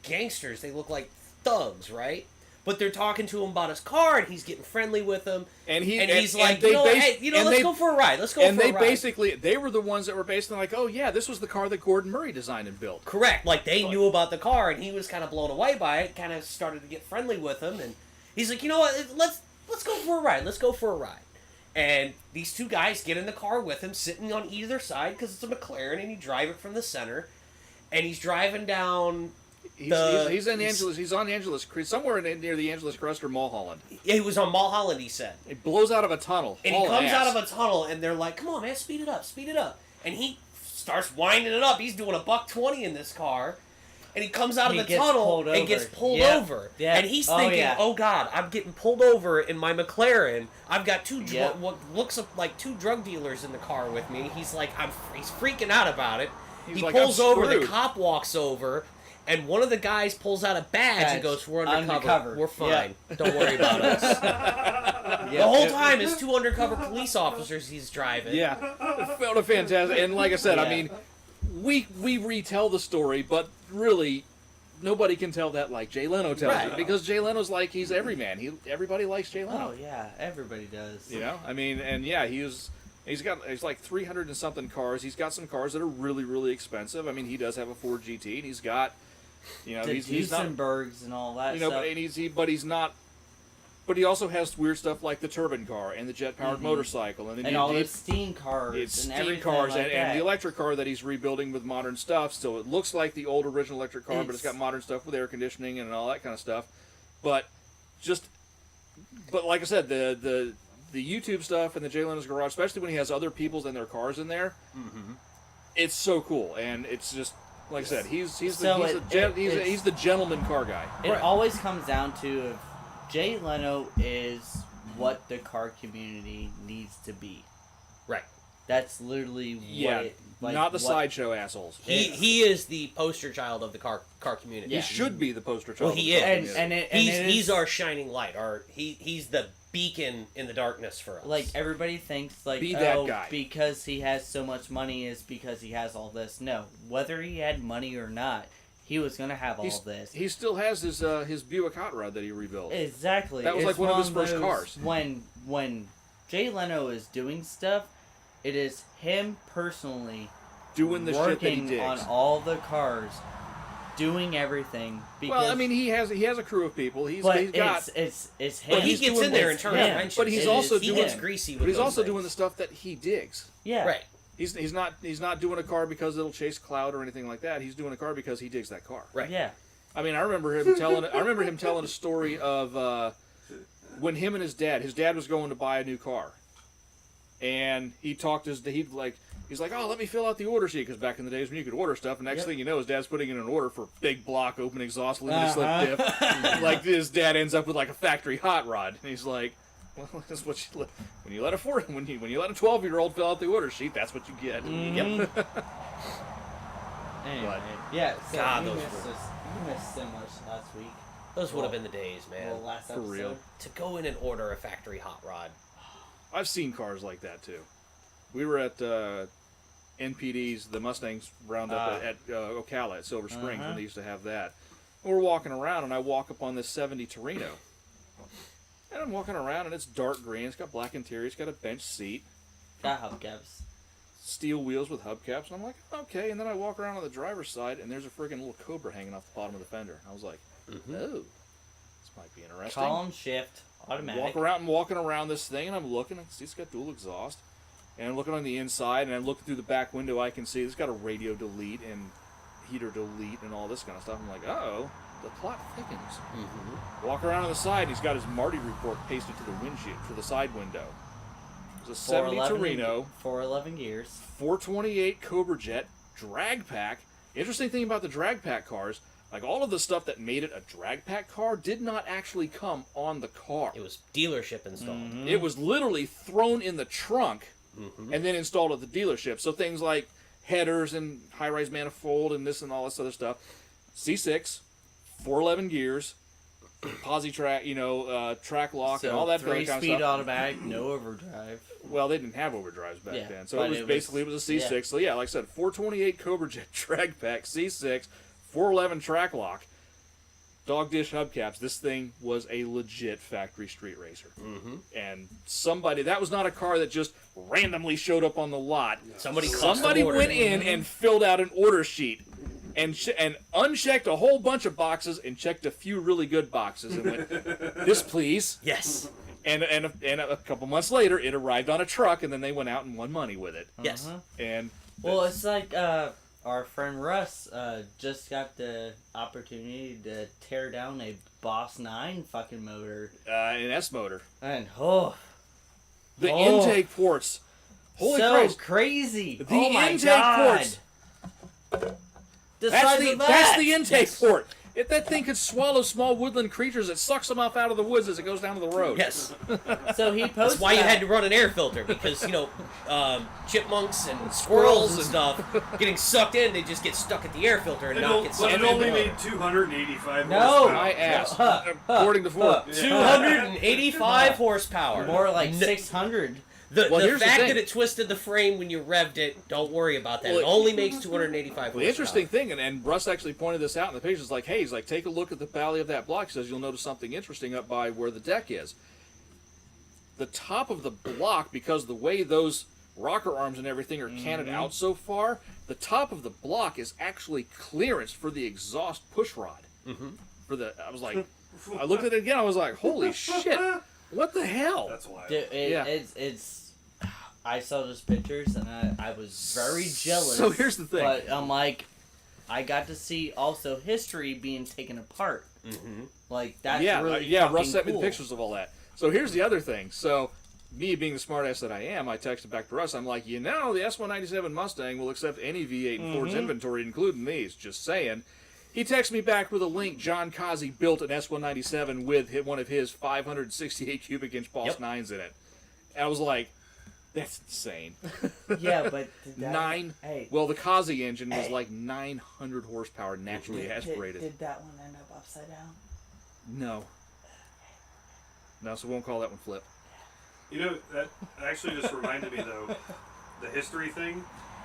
gangsters. They look like thugs, right? But they're talking to him about his car, and he's getting friendly with them.
And
he's like,
they
let's go for a ride. Let's go
And
for a
they
ride.
basically, they were the ones that were basically like, oh yeah, this was the car that Gordon Murray designed and built.
Correct. Like, they knew about the car, and he was kind of blown away by it, kind of started to get friendly with him, and he's like, you know what, let's go for a ride. Let's go for a ride. And these two guys get in the car with him, sitting on either side, because it's a McLaren, and he drive it from the center, and he's driving down...
He's on Angeles Crest, somewhere near the Angeles Crest or Mulholland.
He was on Mulholland, he said.
He blows out of a tunnel.
And he comes out of a tunnel, and they're like, come on, man, speed it up. And he starts winding it up. He's doing $120 in this car. And he comes out of the tunnel and gets pulled over.
Yeah.
And he's thinking, oh, God, I'm getting pulled over in my McLaren. I've got what looks like two drug dealers in the car with me. He's like, he's freaking out about it.
He's
he
like,
pulls
"I'm
over, the
screwed."
cop walks over, and one of the guys pulls out a badge and goes, we're undercover. We're fine. Don't worry about us. The whole time, it's two undercover police officers he's driving.
Yeah, it felt a fantastic. And like I said, I mean, we retell the story, but really, nobody can tell that like Jay Leno tells
Right.
it, because Jay Leno's like, he's everyman. Everybody likes Jay Leno.
Oh, yeah. Everybody does.
You know, I mean, and yeah, he's like 300 and something cars. He's got some cars that are really, really expensive. I mean, he does have a Ford GT, and he's got,
The
he's not,
Duesenbergs and all that
you know,
stuff.
but he's not. But he also has weird stuff like the turbine car and the jet-powered motorcycle, and then
And all the steam cars
it's
and
steam
everything
cars
like
and
that.
the electric car that he's rebuilding with modern stuff. So it looks like the old original electric car, but it's got modern stuff with air conditioning and all that kind of stuff. But like I said, the YouTube stuff and the Jay Leno's Garage, especially when he has other people's and their cars in there, it's so cool. And it's just like I said, he's the gentleman car guy.
It always comes down to if Jay Leno is what the car community needs to be.
Right.
That's literally
Yeah,
what it, like,
not the
what-
sideshow assholes.
He is the poster child of the car community.
He should be the poster child.
Well, he
of the
is.
community.
He's our shining light. He's the beacon in the darkness for us.
Like, everybody thinks, like,
Be that
oh,
guy.
because he has so much money is because he has all this. No. Whether he had money or not, he was going to have all this.
He still has his Buick Hot Rod that he rebuilt.
Exactly.
That was
It's
like one of his first
those-
cars.
When Jay Leno is doing stuff, it is him personally
Doing the shit that he
working
digs.
on all the cars, doing everything. Because,
Well, I mean, he has a crew of people. He's
but
got,
it's him.
But he
he's
gets
doing
in there
what-
and turns
yeah,
wrenches.
but he's
It
also
is
he
doing,
gets greasy with
but he's
those
also
things.
doing the stuff that he digs.
Yeah.
Right.
He's not doing a car because it'll chase cloud or anything like that. He's doing a car because he digs that car.
Right.
Yeah.
I mean, I remember him telling a story of when him and his dad was going to buy a new car, and he's like, oh, let me fill out the order sheet, because back in the days when you could order stuff, and next thing you know, his dad's putting in an order for big block, open exhaust, limited slip diff. Like, his dad ends up with like a factory hot rod, and he's like, well, that's what when you let a 12-year-old fill out the order sheet, that's what you get.
Mhm.
Yep.
Anyway, yeah. So
God,
you
those
missed so much last week.
Those would have been the days, man.
Well, last
For
episode.
real.
To go in and order a factory hot rod.
I've seen cars like that too. We were at NPD's, the Mustangs roundup at Ocala at Silver Springs when they used to have that. And we're walking around, and I walk up on this 70 Torino. And I'm walking around, and it's dark green. It's got black interior. It's got a bench seat,
Got hubcaps.
steel wheels with hubcaps. And I'm like, okay. And then I walk around on the driver's side, and there's a freaking little Cobra hanging off the bottom of the fender. I was like, oh, this might be interesting.
Column shift. Automatic.
Walking around this thing, and I'm looking, and see it's got dual exhaust. And I'm looking on the inside, and I'm looking through the back window, I can see it's got a radio delete and heater delete and all this kind of stuff. I'm like, uh-oh, the plot thickens. Walk around on the side, he's got his Marty report pasted to the windshield, to the side window. It's a 70 Torino,
411 gears.
428 Cobra Jet, drag pack. Interesting thing about the drag pack cars, like all of the stuff that made it a drag pack car did not actually come on the car.
It was dealership installed.
It was literally thrown in the trunk and then installed at the dealership. So things like headers and high-rise manifold and this and all this other stuff. C6, 411 gears, posi track, track lock and all that kind of stuff.
3-speed automatic, no overdrive.
Well, they didn't have overdrives back
Yeah,
then. So
but
it was a C6.
yeah.
So yeah, like I said, 428 Cobra Jet drag pack, C6, 411 track lock, dog dish hubcaps. This thing was a legit factory street racer. And that was not a car that just randomly showed up on the lot.
Somebody
went in and filled out an order sheet and unchecked a whole bunch of boxes and checked a few really good boxes and went, this please.
Yes.
And a couple months later, it arrived on a truck, and then they went out and won money with it.
Yes.
And
Well, it's like our friend Russ just got the opportunity to tear down a Boss 9 fucking motor.
an S motor,
And,
the intake ports. Holy
so
Christ!
crazy.
The
oh my
intake
God.
ports.
The
That's
size
the
of that.
that's the intake port. If that thing could swallow small woodland creatures, it sucks them off out of the woods as it goes down to the road.
Yes.
So he posted
That's why you
that.
had to run an air filter, because, chipmunks and squirrels and stuff getting sucked in, they just get stuck at the air filter and not get
But
sucked
it
in.
only made 285
No.
horsepower.
My ass.
Huh.
According to Ford.
285 horsepower.
More like
No-
600.
The
here's the
fact
thing.
that it twisted the frame when you revved it, don't worry about that.
Well,
it only makes 285 horsepower.
The interesting thing, and Russ actually pointed this out in the picture, is like, hey, he's like, take a look at the valley of that block. He says, you'll notice something interesting up by where the deck is. The top of the block, because the way those rocker arms and everything are canted out so far, the top of the block is actually clearance for the exhaust push rod. I was like, I looked at it again, I was like, holy shit, what the hell?
That's wild.
Dude,
Yeah.
it's. I saw those pictures and I was very jealous.
So here's the thing.
But I'm like, I got to see also history being taken apart. Like that's really
Russ
fucking
sent me the
cool.
pictures of all that. So here's the other thing. So me being the smartass that I am, I texted back to Russ. I'm like, the S197 Mustang will accept any V8 in Ford's inventory, including these. Just saying. He texted me back with a link. John Kazi built an S197 with one of his 568 cubic inch Boss 9s in it. And I was like, That's insane.
Yeah, but did that,
Nine.
Hey,
Well, the Kazi engine was like 900 horsepower naturally aspirated.
Did that one end up upside down?
No. No, so we won't call that one flip.
You know, that actually just reminded me, though, the history thing.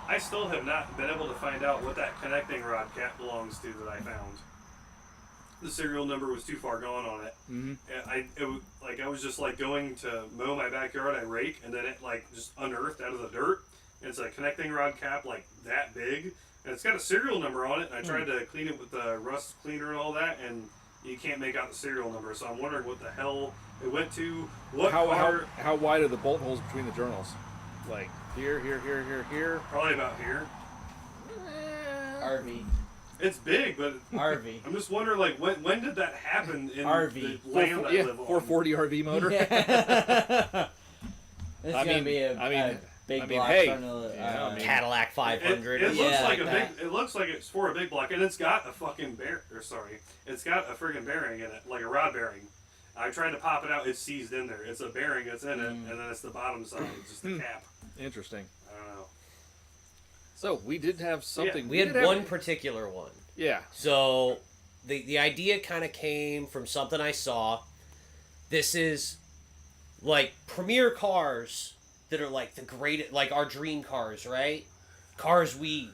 I still have not been able to find out what that connecting rod cap belongs to that I found. The serial number was too far gone on it.
Mm-hmm.
And I was just like going to mow my backyard, I rake, and then it like just unearthed out of the dirt. And it's a connecting rod cap like that big, and it's got a serial number on it. And I tried to clean it with the rust cleaner and all that, and you can't make out the serial number. So I'm wondering what the hell it went to. What car?
How wide are the bolt holes between the journals? Like here.
Probably about here.
RV.
It's big, but
RV.
I'm just wondering, like, when did that happen in
RV.
the land I live on?
440 RV motor.
Yeah. It's
I
gonna
mean-
be a
I mean-
big
I mean,
block
hey,
from the,
yeah, I mean-
Cadillac 500.
It
Yeah,
looks like
like
a
that.
big. It looks like it's for a big block, and it's got a fucking it's got a friggin' bearing in it, like a rod bearing. I tried to pop it out; it's seized in there. It's a bearing that's in it, and then it's the bottom side, just the cap.
Interesting.
I don't know.
So we did have something.
We had
did have-
one particular one.
Yeah.
So the idea kind of came from something I saw. This is like premier cars that are like the great, like our dream cars, right? Cars we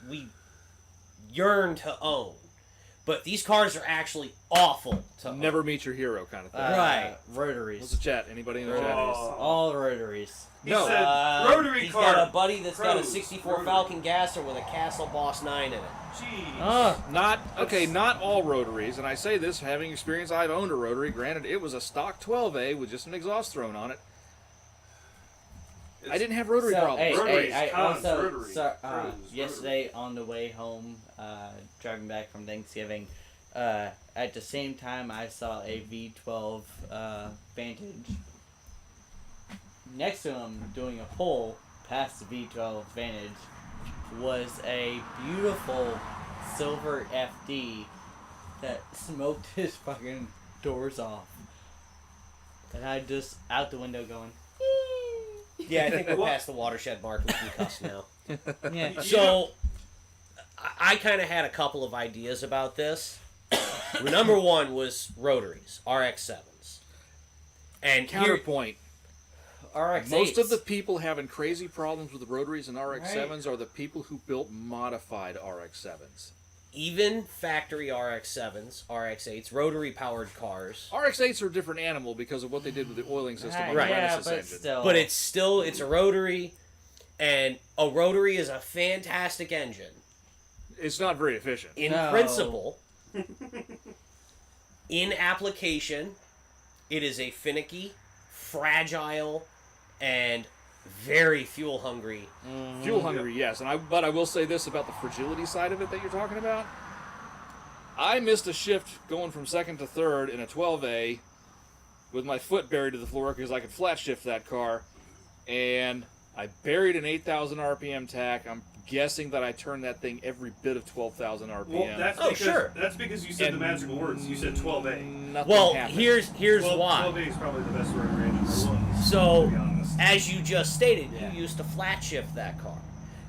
yearn to own. But these cars are actually awful to own.
Never meet your hero kind of thing.
Right.
Rotaries.
What's the chat? Anybody in the chat?
Oh.
All rotaries.
He
No.
said rotary
he's
car.
got a buddy that's got a
Pros,
64
rotary.
Falcon Gasser with a Castle Boss 9 in it.
Jeez.
Not all rotaries, and I say this having experience. I've owned a rotary. Granted, it was a stock 12A with just an exhaust thrown on it. I didn't have rotary problems.
Rotaries,
I
cons,
also
rotary, pros,
yesterday on the way home, driving back from Thanksgiving, at the same time I saw a V12 Vantage. Next to him, doing a pull past the V12 Vantage, was a beautiful silver FD that smoked his fucking doors off. And I just out the window going,
Yeah, I think we're
Well-
past the watershed mark with cuss now.
yeah.
So, I kind of had a couple of ideas about this. Number one was rotaries, RX-7s. And here,
Counterpoint.
RX-8s.
Most of the people having crazy problems with the rotaries and RX-7s are the people who built modified RX-7s.
even factory RX-7s, RX-8s, rotary-powered cars,
RX-8s are a different animal because of what they did with the oiling system on
Right.
the
Yeah,
Genesis
but
engine.
still.
but it's a rotary, and a rotary is a fantastic engine.
It's not very efficient.
In
No.
principle, in application, it is a finicky, fragile, and very fuel hungry.
Fuel hungry, yes. But I will say this about the fragility side of it that you're talking about. I missed a shift going from second to third in a 12A with my foot buried to the floor because I could flat shift that car. And I buried an 8,000 RPM tack. I'm guessing that I turned that thing every bit of 12,000 RPM.
Well, that's
Oh,
because,
sure.
That's because you said
And
the magical words. You said 12A.
Nothing
Well,
happened.
here's
12,
why.
12A is probably the best rotary engine there was.
So,
to be honest.
as you just stated,
Yeah.
you used to flat shift that car.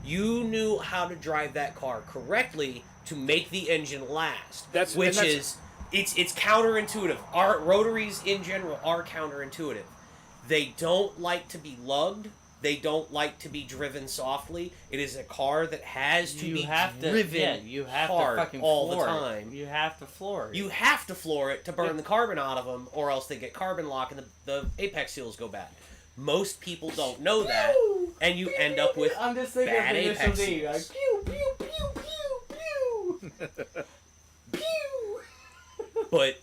You knew how to drive that car correctly to make the engine last.
That's-
which
and
is it's counterintuitive. Our rotaries in general are counterintuitive. They don't like to be lugged. They don't like to be driven softly. It is a car that has to be driven
you have
hard
to fucking
all the
floor
time.
It. You have to floor it.
You have to floor it to burn the carbon out of them, or else they get carbon lock and the apex seals go bad. Most people don't know that, and you end up with
I'm just thinking
bad
of the initial
apex
D.
seals.
Like, pew, pew, pew, pew, pew. Pew.
But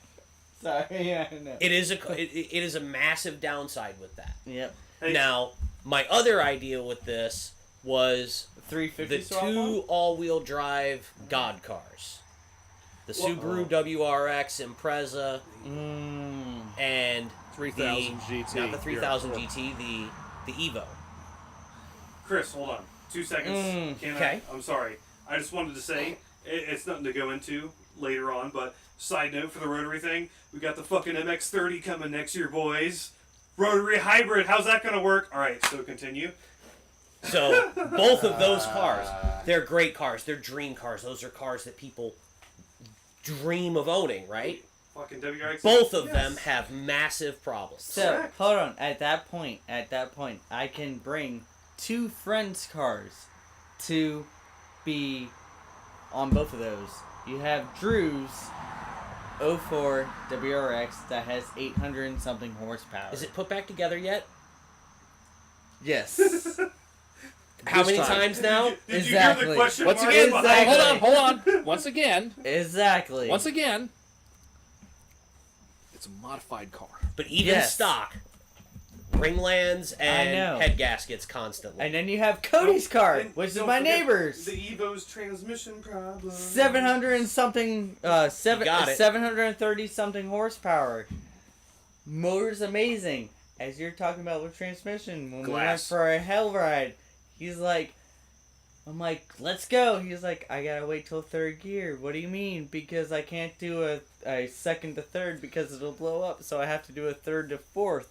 Sorry, yeah, I know.
it is a massive downside with that.
Yep.
Hey,
Now, my other idea with this was
350
the
swap
two
on?
all-wheel drive God cars. The Subaru WRX Impreza and
3000 GT.
Not the 3000
Here.
GT, the Evo.
Chris, hold on. 2 seconds. Can
okay.
I'm sorry. I just wanted to say, it's nothing to go into later on, but side note for the rotary thing, we got the fucking MX-30 coming next year, boys. Rotary hybrid, how's that going to work? All right, so continue.
So both of those cars, they're great cars. They're dream cars. Those are cars that people dream of owning, right?
Fucking WRX.
Both of
Yes.
them have massive problems.
So
Correct.
hold on. At that point, I can bring 2 friends' cars to be on both of those. You have Drew's 04 WRX that has 800 and something horsepower.
Is it put back together yet?
Yes.
How
This
many
time.
times now?
Did you hear
Exactly.
the question
Once
mark
again,
behind
Exactly.
hold
it?
on. Once again,
Exactly.
it's a modified car.
But even
Yes.
stock, ringlands
I
and
know.
head gaskets constantly.
And then you have Cody's car,
And
which is
don't
my
forget
neighbor's.
The Evo's transmission problem.
700 and something,
got it.
730 something horsepower. Motor's amazing. As you're talking about with transmission, when we went
Glass.
for a hell ride, he's like, I'm like, let's go. He's like, I gotta wait till 3rd gear. What do you mean? Because I can't do a 2nd to 3rd because it'll blow up, so I have to do a 3rd to 4th.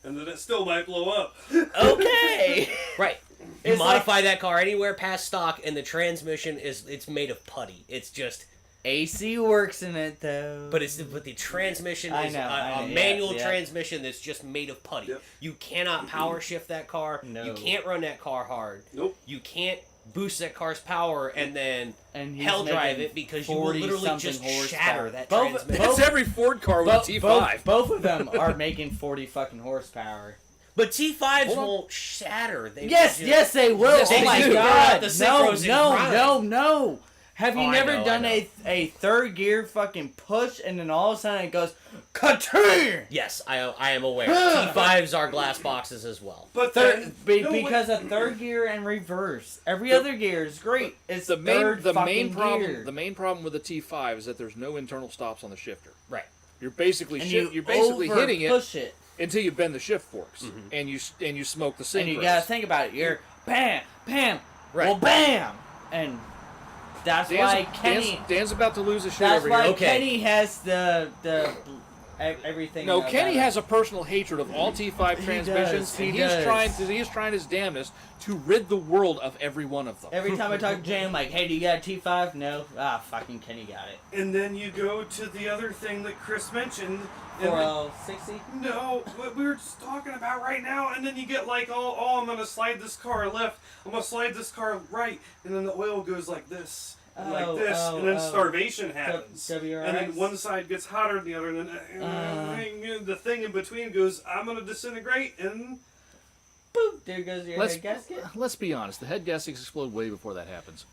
And then it still might blow up.
Okay.
Right. You
It's
modify that car anywhere past stock, and the transmission it's made of putty. It's just,
AC works in it though.
but the transmission
I
is
know, I
a
know,
manual
yeah.
transmission that's just made of putty.
Yep.
You cannot power shift that car.
No.
You can't run that car hard.
Nope.
You can't boost that car's power and then
and he's
hell drive
making
it because you will
40
literally
something
just
horsepower.
shatter that
Both-
transmission.
It's every Ford car with a T5.
Both of them are making 40 fucking horsepower.
But T5s
Hold on.
won't shatter. They
Yes,
just-
yes, they will.
Yes,
oh
they
my
do.
god!
The
No,
synchros in
no,
prime.
no. Have you
Oh, I
never
know, I
done
know.
a 3rd gear fucking push and then all of a sudden it goes ka-ting!
Yes, I am aware. T5s are glass boxes as well.
But
Third,
then, no,
because of 3rd gear and reverse. Every other gear is great. It's
The main
third fucking
problem
gear.
the main problem with the T5 is that there's no internal stops on the shifter.
Right.
You're basically
and
you're basically hitting it
push it.
until you bend the shift forks and you smoke the synchros.
And you gotta think about it. You're bam, bam,
Right.
well, bam, and that's why Kenny.
Dan's about to lose his shit
That's
over
why
here.
Okay.
Kenny has the everything.
No,
about
Kenny
it.
has a personal hatred of all T5
He
transmissions,
does, he
and
does.
he is trying his damnedest to rid the world of every one of them.
Every time I talk to Jay, I'm like, "Hey, do you got a T5?" No. Ah, fucking Kenny got it.
and then you go to the other thing that Chris mentioned. and
4L60.
No, what we were just talking about right now, and then you get like, oh, I'm gonna slide this car left, I'm gonna slide this car right, and then the oil goes like this, and like this, and then starvation happens.
WRX.
And then one side gets hotter than the other, and then the thing in between goes, I'm gonna disintegrate, and
Boop! There goes your head gasket.
Let's be honest. The head gaskets explode way before that happens.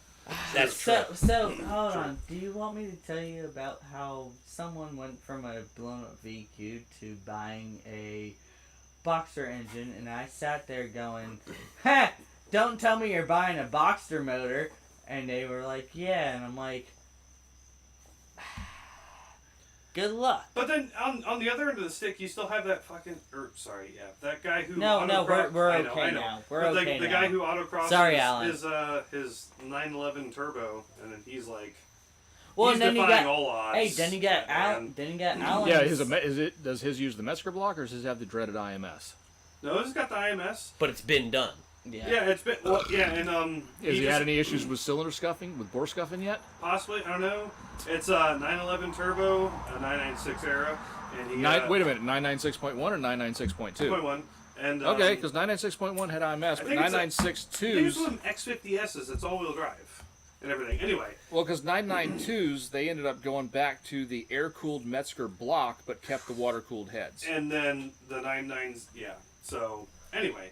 That's true.
So hold on. Do you want me to tell you about how someone went from a blown up VQ to buying a Boxer engine, and I sat there going, "Ha! Don't tell me you're buying a Boxer motor." And they were like, "Yeah," and I'm like, "Good luck."
but then on the other end of the stick, you still have that fucking, that guy who
No,
autocross-
we're
I know,
okay
I know.
now. We're
But
okay
the
now.
guy who autocrosses
Sorry, Alan.
his 911 turbo, and then he's like,
Well,
he's
and then you
defying
got.
all odds.
Hey, then you got Al.
man.
Then you got Alan.
Yeah, does his use the Metzger block or does his have the dreaded IMS?
No, he's got the IMS.
But it's been done.
Yeah, it's been and
Has he
just-
had any issues with cylinder scuffing, with bore scuffing yet?
possibly, I don't know. It's a 911 turbo, a 996 era, and he
Wait a minute, 996.1 or 996.2?
2.1, and
Okay, because 996.1 had IMS,
I
but
think it's
996.2s...
some X50Ss. It's all-wheel drive and everything. Anyway,
Well, because 992s, they ended up going back to the air-cooled Metzger block, but kept the water-cooled heads.
and then the 99s, yeah. So anyway,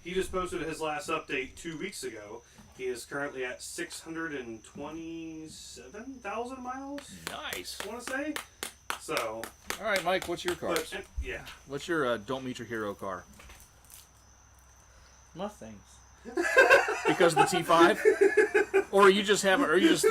he just posted his last update 2 weeks ago. He is currently at 627,000 miles.
Nice.
I want to say. So,
All right, Mike, what's your car?
but yeah.
What's your don't meet your hero car?
Mustangs.
Because of the T5? Or are you just a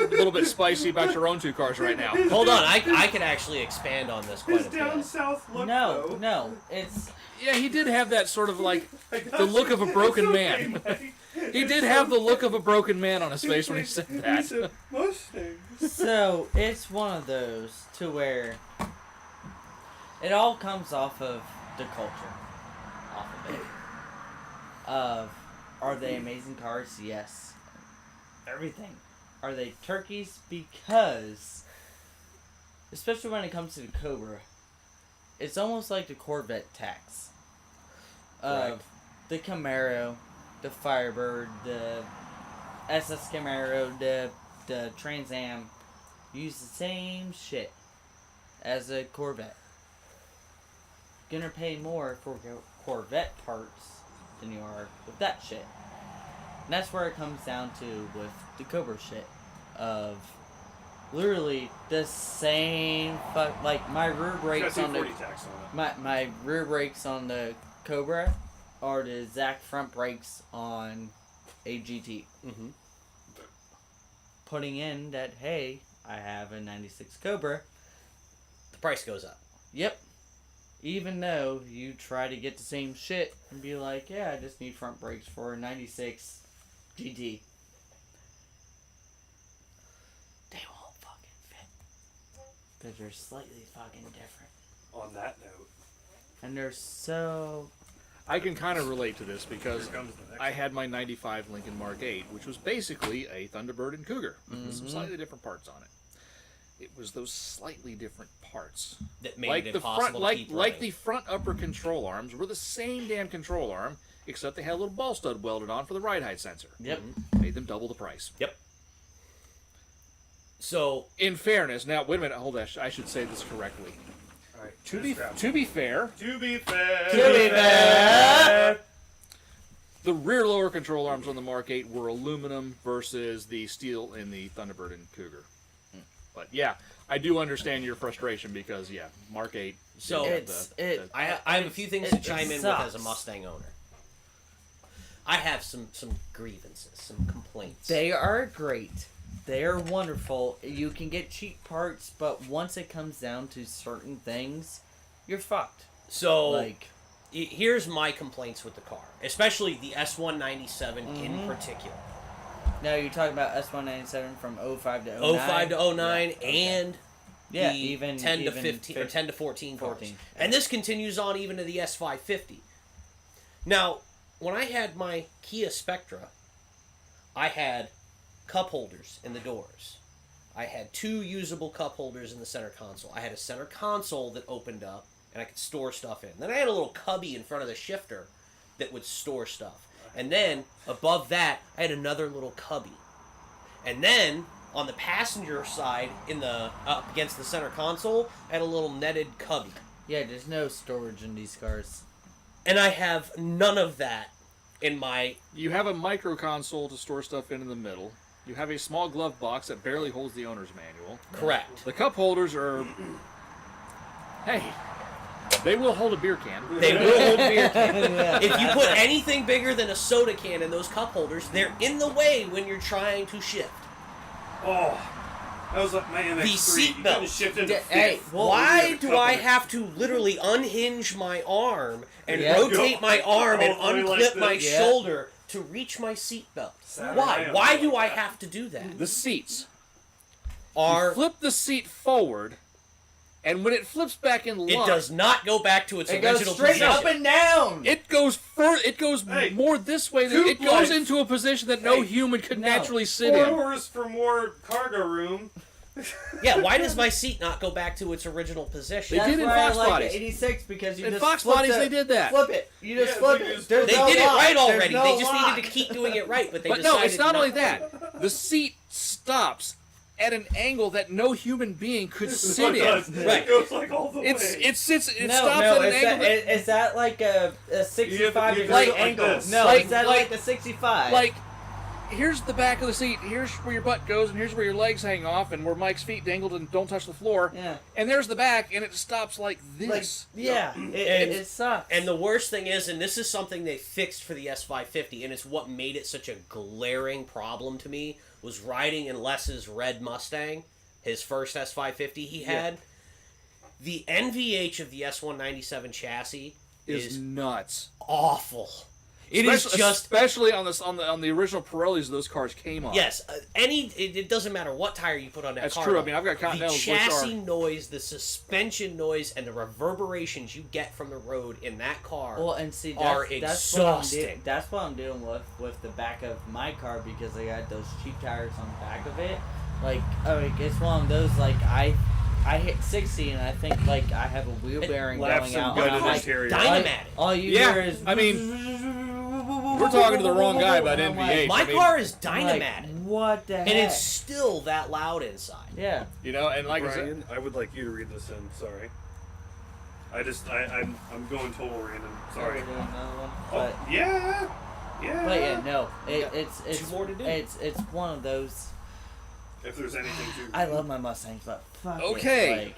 little bit spicy about your own two cars right now?
Hold on, I can actually expand on this quite
His
a
down
bit.
south look.
No,
though.
no, it's
Yeah, he did have that sort of like
I got
the look of a
you.
broken
It's
man.
okay, Mike.
He did have the look of a broken man on his face when he said
He
that.
said Mustang.
so it's one of those to where it all comes off of the culture, off of it, of Are they amazing cars? Yes. Everything. Are they turkeys? Because, especially when it comes to the Cobra, it's almost like the Corvette tax. Of the Camaro, the Firebird, the SS Camaro, the Trans Am, use the same shit as a Corvette. Gonna pay more for Corvette parts than you are with that shit. And that's where it comes down to with the Cobra shit. Of literally the same like my rear brakes on the
tax on it.
my rear brakes on the Cobra are the exact front brakes on a GT.
Mm-hmm.
Putting in that, hey, I have a 96 Cobra.
The price goes up.
Yep. Even though you try to get the same shit and be like, yeah, I just need front brakes for a 96 GT. They won't fucking fit. Because they're slightly fucking different.
On that note,
And they're so...
I can kind of relate to this because
here comes the next
I had my 95 Lincoln Mark 8, which was basically a Thunderbird and Cougar with some slightly different parts on it. It was those slightly different parts.
That made
Like
it
the
impossible
front,
to keep
like
running.
the front upper control arms were the same damn control arm, except they had a little ball stud welded on for the ride height sensor.
Yep.
Made them double the price.
Yep. So,
In fairness, now wait a minute, hold on, I should say this correctly.
All right,
To
this crap.
be fair,
To be fair.
To be fair.
the rear lower control arms on the Mark 8 were aluminum versus the steel in the Thunderbird and Cougar. But yeah, I do understand your frustration because Mark 8.
So, I have a few things to chime in with as a
sucks.
Mustang owner. I have some grievances, some complaints.
They are great. They are wonderful. You can get cheap parts, but once it comes down to certain things, you're fucked.
So,
Like,
here's my complaints with the car, especially the S197 in particular.
now you're talking about S197 from 05 to 09?
05 to 09
Yeah, okay.
and
Yeah,
the
even
10 to
even
15 or 10 to 14 cars.
14.
And this continues on even to the S550. Now, when I had my Kia Spectra, I had cup holders in the doors. I had 2 usable cup holders in the center console. I had a center console that opened up and I could store stuff in. Then I had a little cubby in front of the shifter that would store stuff. And then above that, I had another little cubby. And then on the passenger side, in the up against the center console, I had a little netted cubby.
Yeah, there's no storage in these cars.
And I have none of that in my...
You have a micro console to store stuff in the middle. You have a small glove box that barely holds the owner's manual.
Correct.
The cup holders are... Hey, they will hold a beer can.
They will hold a beer can. If you put anything bigger than a soda can in those cup holders, they're in the way when you're trying to shift.
Oh, that was like my MX3.
The
You
seatbelt.
couldn't shift into
Hey,
fifth.
well,
Why
you
do I
have a
have to literally unhinge my arm and
Yeah.
rotate my arm and
All the way like
unclip my
this.
Yeah.
shoulder to reach my seatbelt?
Saturday
Why?
night,
Why
I'm
do
like
I
that.
have to do that?
The seats.
Are
You flip the seat forward, and when it flips back in line...
it does not go back to its
It goes
original
straight
position.
up and down!
It goes It goes
Hey,
more this way than
coupe
it goes
life.
into a position that no
Hey,
human could
no.
naturally sit
4
in.
doors for more cargo room.
Yeah, why does my seat not go back to its original position?
They
That's
did in
why
Fox
I like
Bodies.
the 86 because you
In
just
Fox
flip
Bodies,
the-
they did that.
Flip it. You just
Yeah,
flip
you
it.
just
There's
They
no
did it
lock.
right
There's
already.
no
They just
lock.
needed to keep doing it right, but they
But
decided
no, it's not only
to.
that. The seat stops at an angle that no human being could sit
It
in.
does.
Right.
It goes like all the way.
It stops
No,
at an
is
angle
that, is that like a 65
you
degree
go like
angle?
this.
No,
Like-
is that
like-
like the 65?
like here's the back of the seat, here's where your butt goes, and here's where your legs hang off, and where Mike's feet dangled and don't touch the floor.
Yeah.
And there's the back, and it stops like this.
Yeah, it sucks.
And the worst thing is, and this is something they fixed for the S550, and it's what made it such a glaring problem to me, was riding in Les's red Mustang, his first S550 he had. The NVH of the S197 chassis
is nuts.
awful. It is just
especially on the original Pirellis those cars came on.
yes. It doesn't matter what tire you put on that
That's
car.
true.
though.
I mean, I've got
The
Continentals which
chassis
are
noise, the suspension noise, and the reverberations you get from the road in that car.
Well, and see,
are
that's what I'm
exhausting.
that's what I'm doing with the back of my car because I got those cheap tires on the back of it. Like, it's one of those like I hit 60 and I think like I have a wheel bearing
left
going
some
out.
good
and I'm like,
interior.
Dynamatic.
all you
Yeah,
hear is.
I mean, we're talking to the wrong guy about
I'm like,
NVH.
My
I mean,
car is
I'm like,
Dynamatic,
what the heck?
and it's still that loud inside.
yeah.
you know, and like I said,
Brian, I would like you to read this in. Sorry. I'm going total random. Sorry.
We're doing another one,
Oh, yeah.
but yeah, no,
We got
it's
two more to do.
It's one of those.
If there's anything to.
I love my Mustangs, but fuck
Okay.
it, like,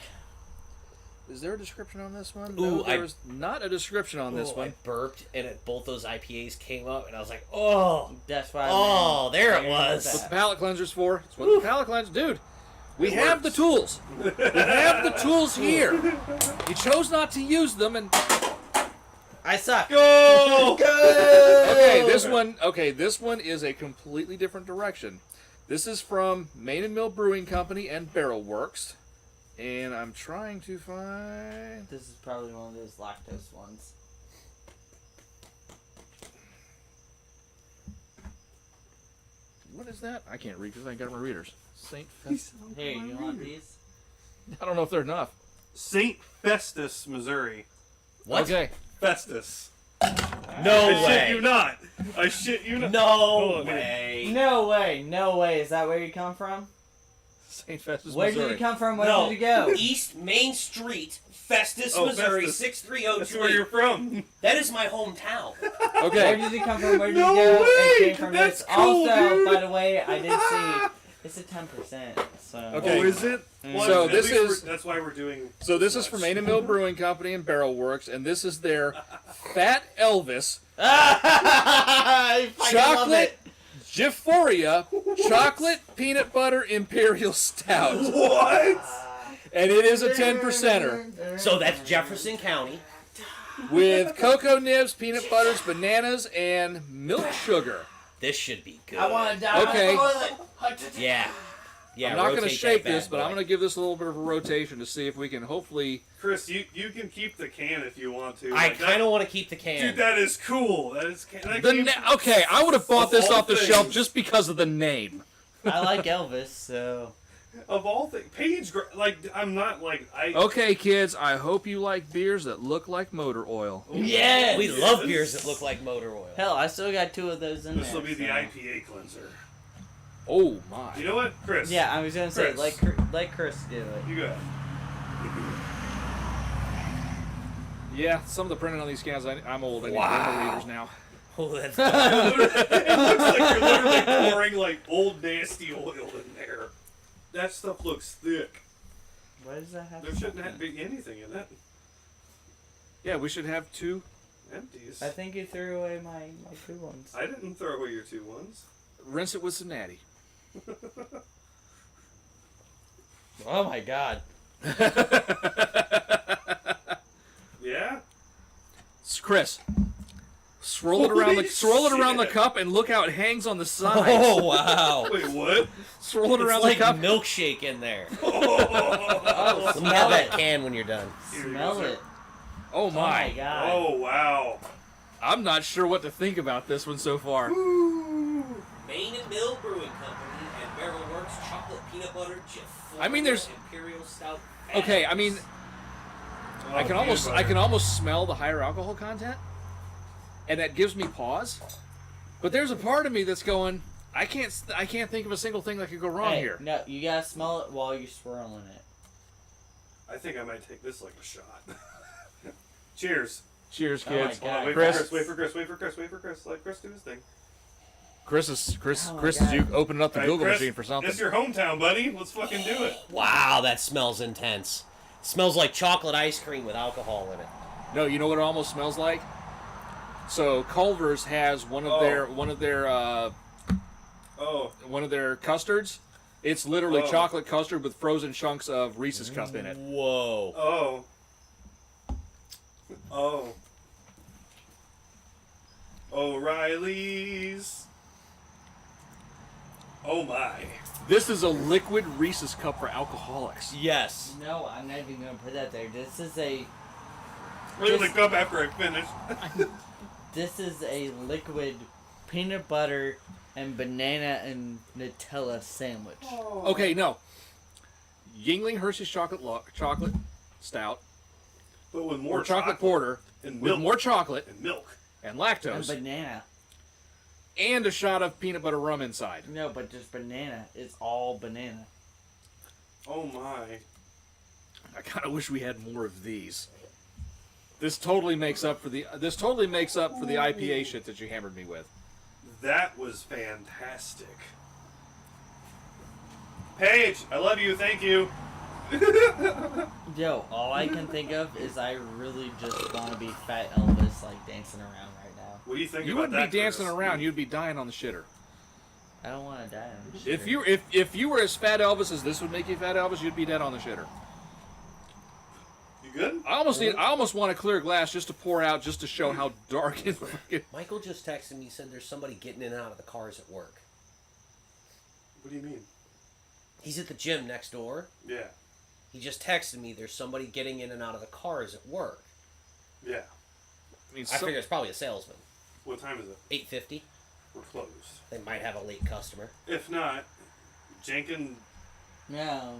is there a description on this one?
Ooh,
no, there's not a description on this
Oh,
one.
I burped, and both those IPAs came up, and I was like, oh.
that's why.
Oh, there it was.
That's what the palate cleanser's for. It's what the palate cleanser, dude. We have the tools. We have the tools here. You chose not to use them, and
I suck.
Go!
okay, this one is a completely different direction. This is from Main and Mill Brewing Company and Barrel Works, and I'm trying to find.
This is probably one of those lactose ones.
What is that? I can't read because I ain't got my readers. Saint Festus.
Here, you want these?
I don't know if they're enough.
St. Festus, Missouri.
What?
Okay.
Festus.
No
I
way.
shit you not. I shit you not.
No
Hold on,
way.
No way, no way. Is that where you come from?
St. Festus,
Where
Missouri.
did you come from? Where
No.
did you go?
East Main Street, Festus,
Oh,
Missouri,
Festus.
63028.
That's where you're from.
That is my hometown.
Where
Okay.
did you come from? Where did
No
you go?
way!
It came from
That's
this.
cool,
Also,
dude.
by the way, I did see it's a 10%. So
Okay.
Oh, is it? Well,
So
at
this
least
is-
that's why we're doing.
So this is from Main and Mill Brewing Company and Barrel Works, and this is their Fat Elvis
I fucking love
Chocolate
it.
Gifforia Chocolate Peanut Butter Imperial Stout.
What?
And it is a 10%er
So that's Jefferson County.
with cocoa nibs, peanut butters, bananas, and milk sugar.
This should be good.
I want to die
Okay.
on the toilet.
Yeah. Yeah,
I'm not going to
rotate
shake
that
this,
bad
but I'm
boy.
going to give this a little bit of a rotation to see if we can hopefully...
Chris, you can keep the can if you want to.
I
Like,
kind of want to keep the can.
Dude, that is cool. That is. That came-
Okay, I would have bought
Of
this
all
off the
things.
shelf just because of the name.
I like Elvis, so
Of all things, Paige. Like, I'm not like I.
Okay, kids, I hope you like beers that look like motor oil.
yes.
We love beers that look like motor oil.
Hell, I still got 2 of those in
This
there.
will be the
so.
IPA cleanser.
Oh, my.
You know what, Chris?
Yeah, I was gonna say
Chris.
let Chris do it.
You go ahead.
Yeah, some of the printing on these cans, I'm old. I need paper readers now.
Oh, that's
It looks like you're literally pouring like old nasty oil in there. That stuff looks thick.
What does that have?
There shouldn't have to be anything in that.
Yeah, we should have 2.
Empties.
I think you threw away my 2 ones.
I didn't throw away your 2 ones.
Rinse it with some natty.
Oh my god.
Yeah.
Chris, swirl it around the
shit.
cup and look how it hangs on the sides.
Oh, wow.
Wait, what?
Swirl it
It's
around
like
the cup.
milkshake in there.
Oh,
Let me have that can when you're done.
Here you
Smell
go, sir.
it.
Oh
Oh my
my!
god.
Oh wow.
I'm not sure what to think about this one so far.
Main and Mill Brewing Company and Barrel Works Chocolate Peanut Butter Jif.
I mean, there's-
Imperial Stout.
Okay, I mean,
Oh,
I can
peanut
almost smell the higher alcohol content, and that gives me pause. But there's a part of me that's going, I can't think of a single thing that could go wrong
Hey,
here.
no, you gotta smell it while you're swirling it.
I think I might take this like a shot. Cheers.
Cheers,
Oh my
kids.
God.
Hold on, wait
Chris.
for Chris. Wait for Chris. Wait for Chris. Wait for Chris. Let Chris do his thing.
Chris
Oh my
is
God.
you opening up the
All right,
Google
Chris,
machine for something.
It's your hometown, buddy. Let's fucking do it.
Wow, that smells intense. It smells like chocolate ice cream with alcohol in it.
No, you know what it almost smells like? So Culver's has one of their custards. It's literally
Oh.
chocolate custard with frozen chunks of Reese's cup in it.
Whoa.
Oh. Oh. O'Reilly's. Oh my.
This is a liquid Reese's cup for alcoholics.
Yes.
No, I'm not even gonna put that there. This is a
Look at the cup after I finish.
liquid peanut butter and banana and Nutella sandwich.
Okay, no. Yingling Hershey's chocolate stout
But with more
or chocolate porter
and
with
milk.
more chocolate
And milk.
and
And
lactose
banana.
and a shot of peanut butter rum inside.
No, but just banana. It's all banana.
Oh my.
I kind of wish we had more of these. This totally makes up for the IPA shit that you hammered me with.
That was fantastic. Paige, I love you. Thank you.
Yo, all I can think of is I really just want to be Fat Elvis, like dancing around right now.
What do you think
You
about
wouldn't
that,
be dancing
Chris?
around. You'd be dying on the shitter.
I don't want to die on this
If
shit.
you were as Fat Elvis as this would make you Fat Elvis, you'd be dead on the shitter.
You good?
I almost want a clear glass just to pour out, just to show how dark it is.
Michael just texted me, said there's somebody getting in and out of the cars at work.
What do you mean?
He's at the gym next door.
Yeah.
He just texted me there's somebody getting in and out of the cars at work.
Yeah.
I mean,
I figure it's probably a salesman.
What time is it?
8:50.
We're closed.
They might have a late customer.
If not, Jenkins.
No,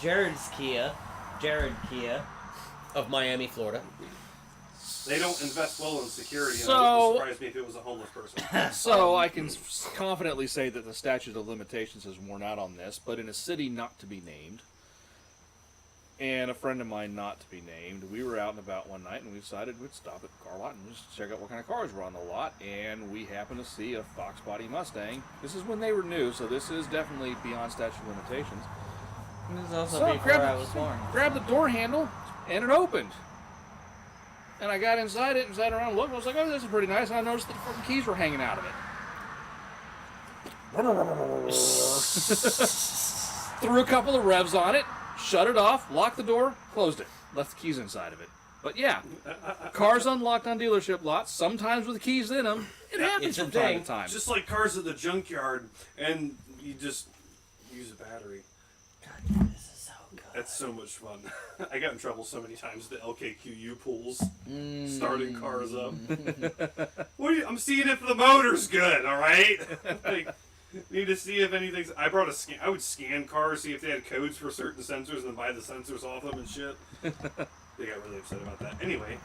Jared's Kia. Jared Kia.
Of Miami, Florida.
They don't invest well in security, and it
So-
would surprise me if it was a homeless person.
So I can confidently say that the statute of limitations has worn out on this, but in a city not to be named, and a friend of mine not to be named, we were out and about one night and we decided we'd stop at the car lot and just check out what kind of cars were on the lot, and we happened to see a Fox Body Mustang. This is when they were new, so this is definitely beyond statute of limitations.
This is also
So
before I was born.
grabbed the door handle, and it opened. And I got inside it and sat around and looked, and I was like, oh, this is pretty nice, and I noticed that the fucking keys were hanging out of it. Threw a couple of revs on it, shut it off, locked the door, closed it, left the keys inside of it. But yeah, cars unlocked on dealership lots, sometimes with keys in them. It happens
It's a
from time
thing.
to time.
Just like cars at the junkyard, and you just use a battery.
God, this is so good.
That's so much fun. I got in trouble so many times at the LKQU pools, starting cars up. What are you, I'm seeing if the motor's good, all right? Like, need to see if anything's. I brought a scan. I would scan cars, see if they had codes for certain sensors, and then buy the sensors off them and shit. They got really upset about that. Anyway,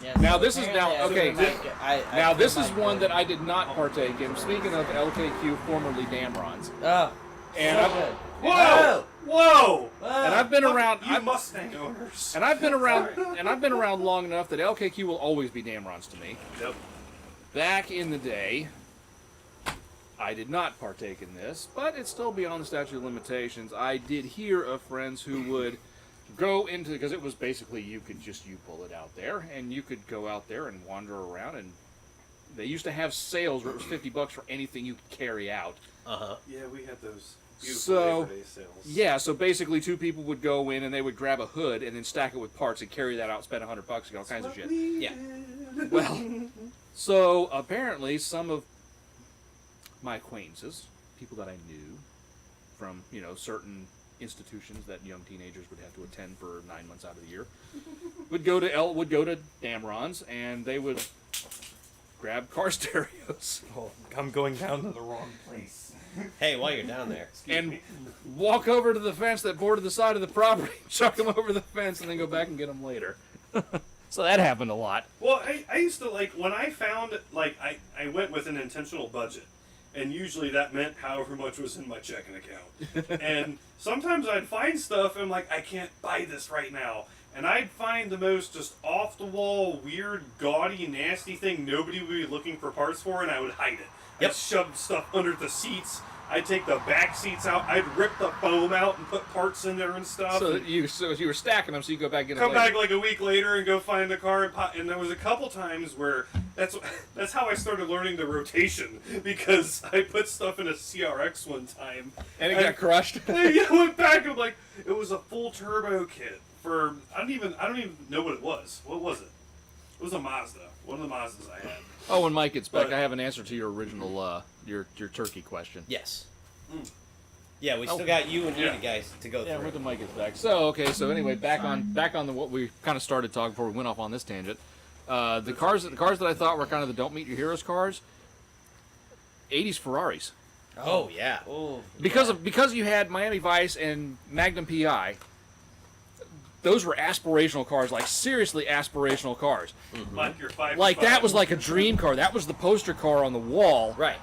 Yeah,
Now
so
this is now
apparently
okay.
I feel like I
Now
feel
this is
like
one that I did not partake in. Speaking of LKQ, formerly Damrons,
Oh,
and
so
I've,
good.
whoa, whoa!
and I've been around.
You Mustang owners.
And I've been around long enough that LKQ will always be Damrons to me.
Yep.
Back in the day, I did not partake in this, but it's still beyond the statute of limitations. I did hear of friends who would go into, because it was basically you pull it out there, and you could go out there and wander around, and they used to have sales where it was $50 for anything you could carry out.
Yeah, we had those beautiful
So,
Labor Day sales.
Yeah, so basically two people would go in and they would grab a hood and then stack it with parts and carry that out, spend $100 and get all kinds of shit.
Yeah.
Well, so apparently some of my acquaintances, people that I knew from, certain institutions that young teenagers would have to attend for 9 months out of the year, would go to Damrons, and they would grab car stereos
Oh, I'm going down to the wrong place.
Hey, while you're down there,
and walk over to the fence that bordered the side of the property, chuck them over the fence, and then go back and get them later. So that happened a lot.
Well, I used to, when I found, I went with an intentional budget. And usually that meant however much was in my checking account. And sometimes I'd find stuff and I'm like, I can't buy this right now. And I'd find the most just off-the-wall, weird, gaudy, nasty thing nobody would be looking for parts for, and I would hide it.
Yep.
I'd shove stuff under the seats. I'd take the back seats out. I'd rip the foam out and put parts in there and stuff.
So
and
you were stacking them so you go back and get them
come
later.
back like a week later and go find the car and there was a couple times where that's how I started learning the rotation, because I put stuff in a CRX one time
And it got crushed.
I went back and it was a full turbo kit for I don't even know what it was. What was it? was a Mazda. One of the Mazdas I had.
Oh, when Mike gets back,
But-
I have an answer to your original your turkey question.
Yes. Yeah, we
Oh.
still got you and you
Yeah.
guys to go
Yeah,
through.
when the mic gets back. So okay, so anyway, back on what we kind of started talking before we went off on this tangent. The cars that I thought were kind of the don't meet your heroes cars. 80s Ferraris.
Oh yeah.
Oh,
Because you had Miami Vice and Magnum PI. Those were aspirational cars, like seriously aspirational cars.
Like your 5.
Like that was like a dream car. That was the poster car on the wall.
Right.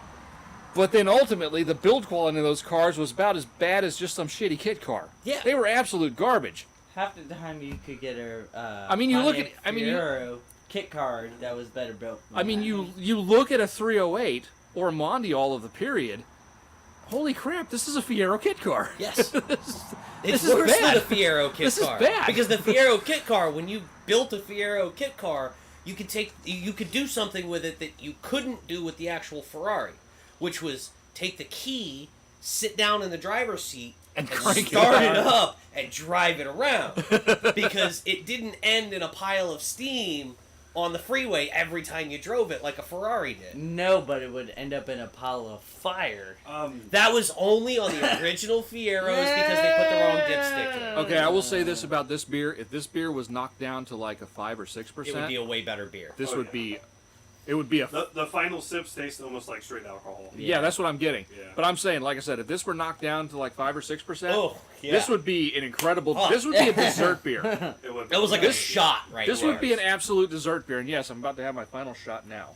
But then ultimately, the build quality of those cars was about as bad as just some shitty kit car.
Yeah.
They were absolute garbage.
half the time you could get a.
I mean, you look
Pontiac
at- I mean, you-
Fiero kit car that was better built. than
I mean,
that.
you look at a 308 or a Mondial of the period. Holy crap! This is a Fiero kit car.
Yes. It's
This is
worse
bad.
than a Fiero kit
This is
car.
bad.
Because the Fiero kit car, when you built a Fiero kit car, you could do something with it that you couldn't do with the actual Ferrari, which was take the key, sit down in the driver's seat,
And crank it
start it
up.
up and drive it around. Because it didn't end in a pile of steam on the freeway every time you drove it like a Ferrari did.
No, but it would end up in a pile of fire.
That was only on the original Fieros because they put the wrong dipstick in.
Okay, I will say this about this beer: if this beer was knocked down to like a 5 or 6%,
It would be a way better beer.
this
Oh,
would
yeah.
be. It would be a.
The final sips taste almost like straight alcohol.
Yeah, that's what I'm getting.
Yeah.
But I'm saying, like I said, if this were knocked down to like 5 or 6%,
Oh, yeah.
this would be an incredible.
Oh.
This would be a dessert beer.
It would.
That was like a shot right
This
there.
would be an absolute dessert beer. And yes, I'm about to have my final shot now.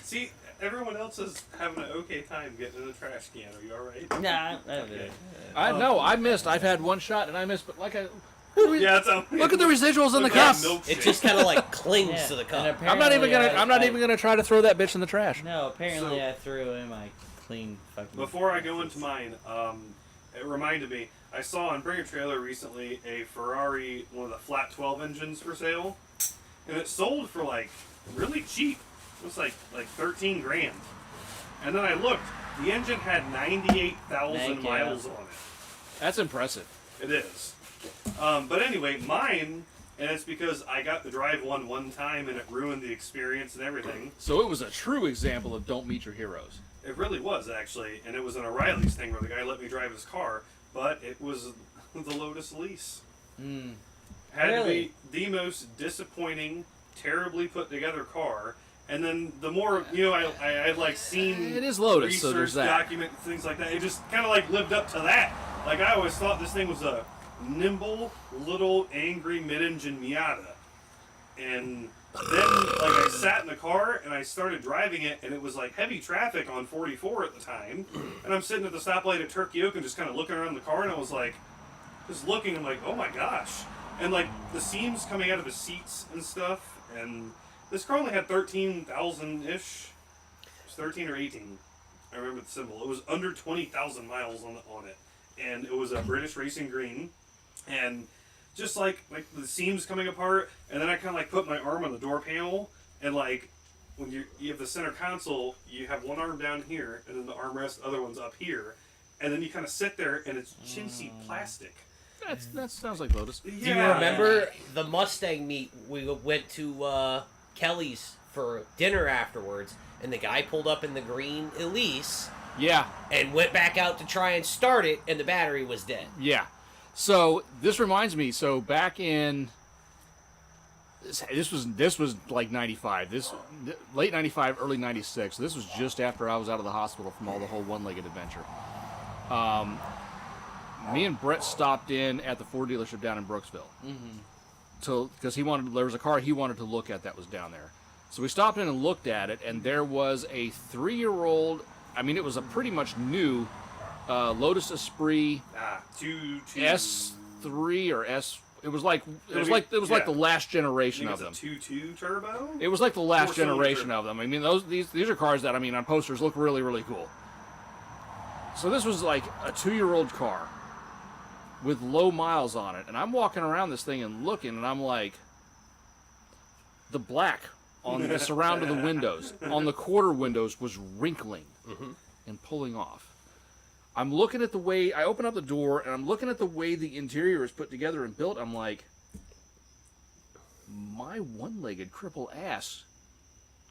See, everyone else is having an okay time getting in the trash can. Are you all right?
Nah,
Okay.
I know I missed. I've had one shot and I missed, but like I.
Yeah, it's a,
Look at the residuals in the
Look at
cup.
that milkshake.
It just kind of like clings
Yeah,
to the
and
cup.
apparently
I'm not even gonna.
I-
I'm not
I-
even gonna try to throw that bitch in the trash.
No, apparently
So-
I threw in my clean fucking.
Before I go into mine, it reminded me. I saw on Bring a Trailer recently a Ferrari, one of the flat 12 engines for sale, and it sold for like really cheap. It was like 13 grand. And then I looked. The engine had 98,000
Thank you.
miles on it.
That's impressive.
It is. But anyway, mine, and it's because I got to drive one time and it ruined the experience and everything.
So it was a true example of don't meet your heroes.
It really was, actually. And it was an O'Reilly's thing where the guy let me drive his car, but it was the Lotus Elise.
Mm.
Had
Really?
to be the most disappointing, terribly put together car. And then the more, I had like seen
It is Lotus,
research
so there's that.
document things like that. It just kind of like lived up to that. Like I always thought this thing was a nimble, little, angry mid-engine Miata. And then like I sat in the car and I started driving it, and it was like heavy traffic on 44 at the time. And I'm sitting at the stoplight at Turkey Oak and just kind of looking around the car, and I was like, just looking. I'm like, oh my gosh. And like the seams coming out of the seats and stuff, and this car only had 13,000-ish. It was 13 or 18. I remember the symbol. It was under 20,000 miles on it. And it was a British Racing Green. And just like the seams coming apart, and then I kind of like put my arm on the door panel, and like when you have the center console, you have one arm down here, and then the armrest, other one's up here. And then you kind of sit there, and it's chintzy plastic.
That sounds like Lotus.
Do you remember the Mustang meet? We went to Kelly's for dinner afterwards, and the guy pulled up in the green Elise
Yeah,
and went back out to try and start it, and the battery was dead.
yeah. So this reminds me. So back in this was like 95. This late 95, early 96. This was just after I was out of the hospital from all the whole one-legged adventure. Me and Brett stopped in at the Ford dealership down in Brooksville. Because there was a car he wanted to look at that was down there. So we stopped in and looked at it, and there was a 3-year-old. I mean, it was a pretty much new Lotus Esprit
Two.
S3 or S. It was like
Yeah.
the last
I
generation
think
of
it's
them.
a 2.2 turbo.
It was like the last
4-cylinder
generation
turbo.
of them. I mean, these are cars that on posters look really, really cool. So this was like a 2-year-old car with low miles on it, and I'm walking around this thing and looking, and I'm like, the black on the surround of the windows, on the quarter windows, was wrinkling and pulling off. I'm looking at the way I open up the door, and I'm looking at the way the interior is put together and built. I'm like, my one-legged cripple ass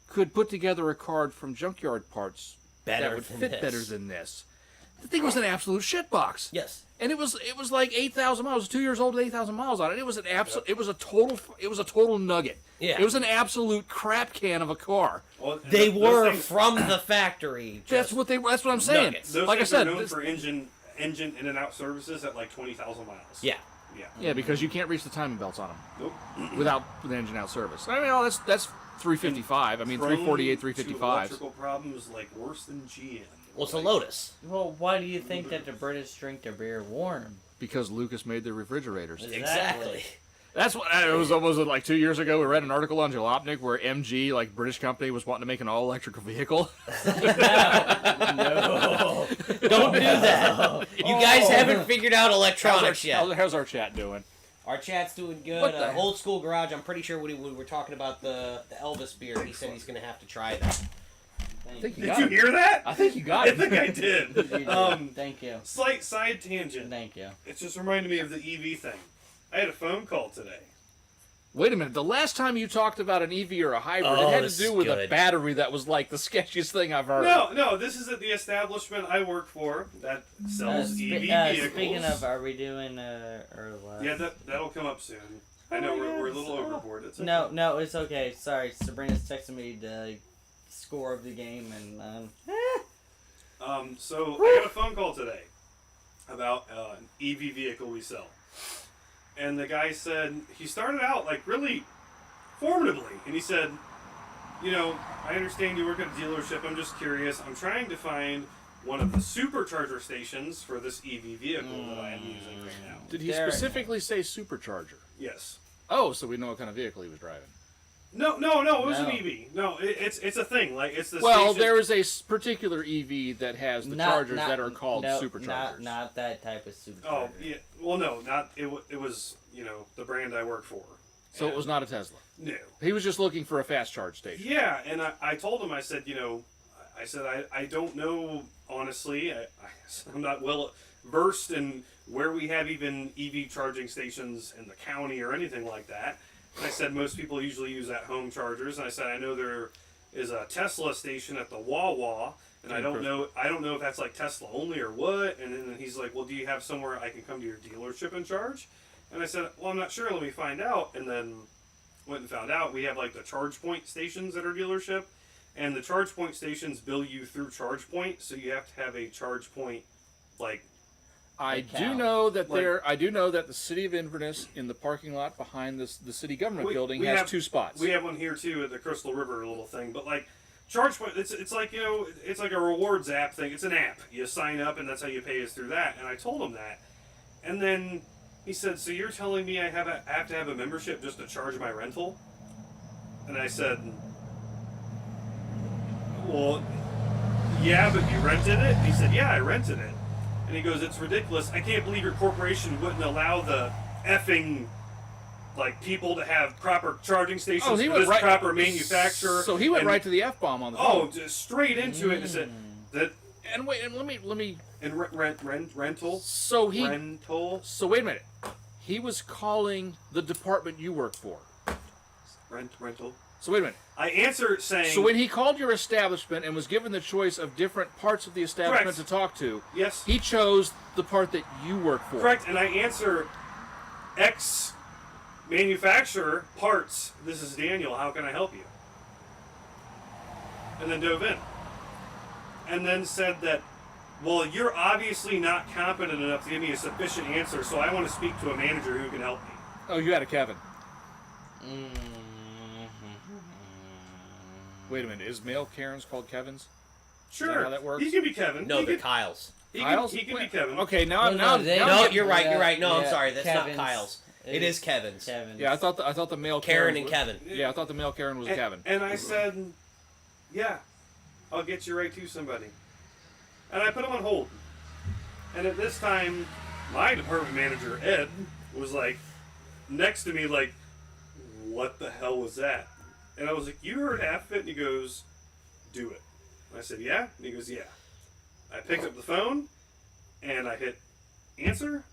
could put together a card from Junkyard Parts that
Better
would
than
fit
this.
better than this. The thing was an absolute shitbox.
Yes.
And it was like 8,000 miles. It was 2 years old with 8,000 miles on it. It was an it was a total nugget.
Yeah.
It was an absolute crap can of a car.
Well,
They
those
were
things-
from the factory.
That's what I'm saying.
nuggets.
Those
Like I
things
said,
are known
this-
for engine in and out services at like 20,000 miles.
Yeah.
Yeah.
yeah, because you can't reach the timing belts on them
Nope.
without the engine out service. I mean, that's 355. I mean,
Prone
348,
to
355.
electrical problems like worse than GM.
Well, it's a
Like,
Lotus.
Well, why do you think that the British drink their beer warm?
Because Lucas made the refrigerators.
Exactly.
That's what it was. Almost like 2 years ago, we read an article on Jalopnik where MG, like British company, was wanting to make an all-electric vehicle.
No.
Don't do that. You guys haven't figured out electronics yet.
How's our chat doing?
Our chat's doing good.
What the
Old School Garage, I'm pretty sure when we were talking about the Elvis beer, he said he's going to have to try that.
I think you
Did
got
you
it.
hear that?
I think you got
I
it.
think I did.
Thank you.
Slight side tangent.
Thank you.
It just reminded me of the EV thing. I had a phone call today.
Wait a minute. The last time you talked about an EV or a hybrid,
Oh,
it had
this
to do
is
with a
good.
battery that was like the sketchiest thing I've heard.
No, this is at the establishment I work for that sells EV vehicles.
Speaking of, are we doing or what?
Yeah, that'll come up soon. I know we're a little overboard. It's okay.
No, it's okay. Sorry, Sabrina's texting me the score of the game, and
So I got a phone call today about an EV vehicle we sell. And the guy said, he started out like really formidably. And he said, you know, I understand you work at a dealership. I'm just curious. I'm trying to find one of the supercharger stations for this EV vehicle that I am using right now.
Did he
Derek.
specifically say supercharger?
Yes.
Oh, so we know what kind of vehicle he was driving.
No, it was an
No.
EV. No, it's a thing. Like it's the
Well,
station.
there is a particular EV that has the chargers that are called
no,
superchargers.
Not that type of supercharger.
Oh yeah. Well, no, not it. It was the brand I work for.
So it was not a Tesla.
No.
He was just looking for a fast charge station.
Yeah, and I told him, I said, I don't know, honestly. I'm not well versed in where we have even EV charging stations in the county or anything like that. And I said, most people usually use at-home chargers. And I said, I know there is a Tesla station at the Wawa, and I don't know if that's like Tesla only or what. And then he's like, well, do you have somewhere I can come to your dealership and charge? And I said, well, I'm not sure. Let me find out. And then went and found out we have like the charge point stations at our dealership, and the charge point stations bill you through charge point, so you have to have a charge point like
I do
count.
know that
Like-
I do know that the city of Inverness, in the parking lot behind the city government building,
we
has
have
2 spots.
We have one here too at the Crystal River little thing, but like charge point, it's like it's like a rewards app thing. It's an app. You sign up, and that's how you pay is through that. And I told him that, and then he said, "So you're telling me I have to have a membership just to charge my rental?" And I said, "Well, yeah, but you rented it?" And he said, "Yeah, I rented it." And he goes, "It's ridiculous. I can't believe your corporation wouldn't allow the effing like people to have proper charging stations
he
for
went
this
right-
proper manufacturer."
So he went
and-
right to the F-bomb on the phone.
Oh, just straight into it and said that
And wait, and let me.
and rental.
So wait a minute. He was calling the department you work for.
rental.
So wait a minute.
I answer saying,
So when he called your establishment and was given the choice of different parts of the establishment
Correct.
to talk to,
yes,
he chose the part that you work for.
correct, and I answer, X manufacturer parts. This is Daniel. How can I help you? And then dove in, and then said that, well, you're obviously not competent enough to give me a sufficient answer, so I want to speak to a manager who can help me.
Oh, you had a Kevin. Wait a minute. Is male Karens called Kevins?
Sure,
how that works?
He can be Kevin.
No,
he
they're
can,
Kyle's.
he
Kyle's?
can, he can be
Wait,
Kevin.
Okay, now I'm
No,
now.
they-
now
No,
I'm getting-
you're right.
Yeah,
You're right. No, I'm
yeah,
sorry. That's
Kevin's-
not Kyle's. It is Kevin's.
Kevin.
Yeah, I thought the male
Karen
Karen
and
was-
Kevin.
Yeah, I thought the male Karen was Kevin.
And I said, yeah, I'll get you right to somebody. And I put him on hold. And at this time, my department manager, Ed, was like next to me like, what the hell was that? And I was like, you heard half of it? And he goes, do it. And I said, yeah? And he goes, yeah. I picked up the phone, and I hit answer,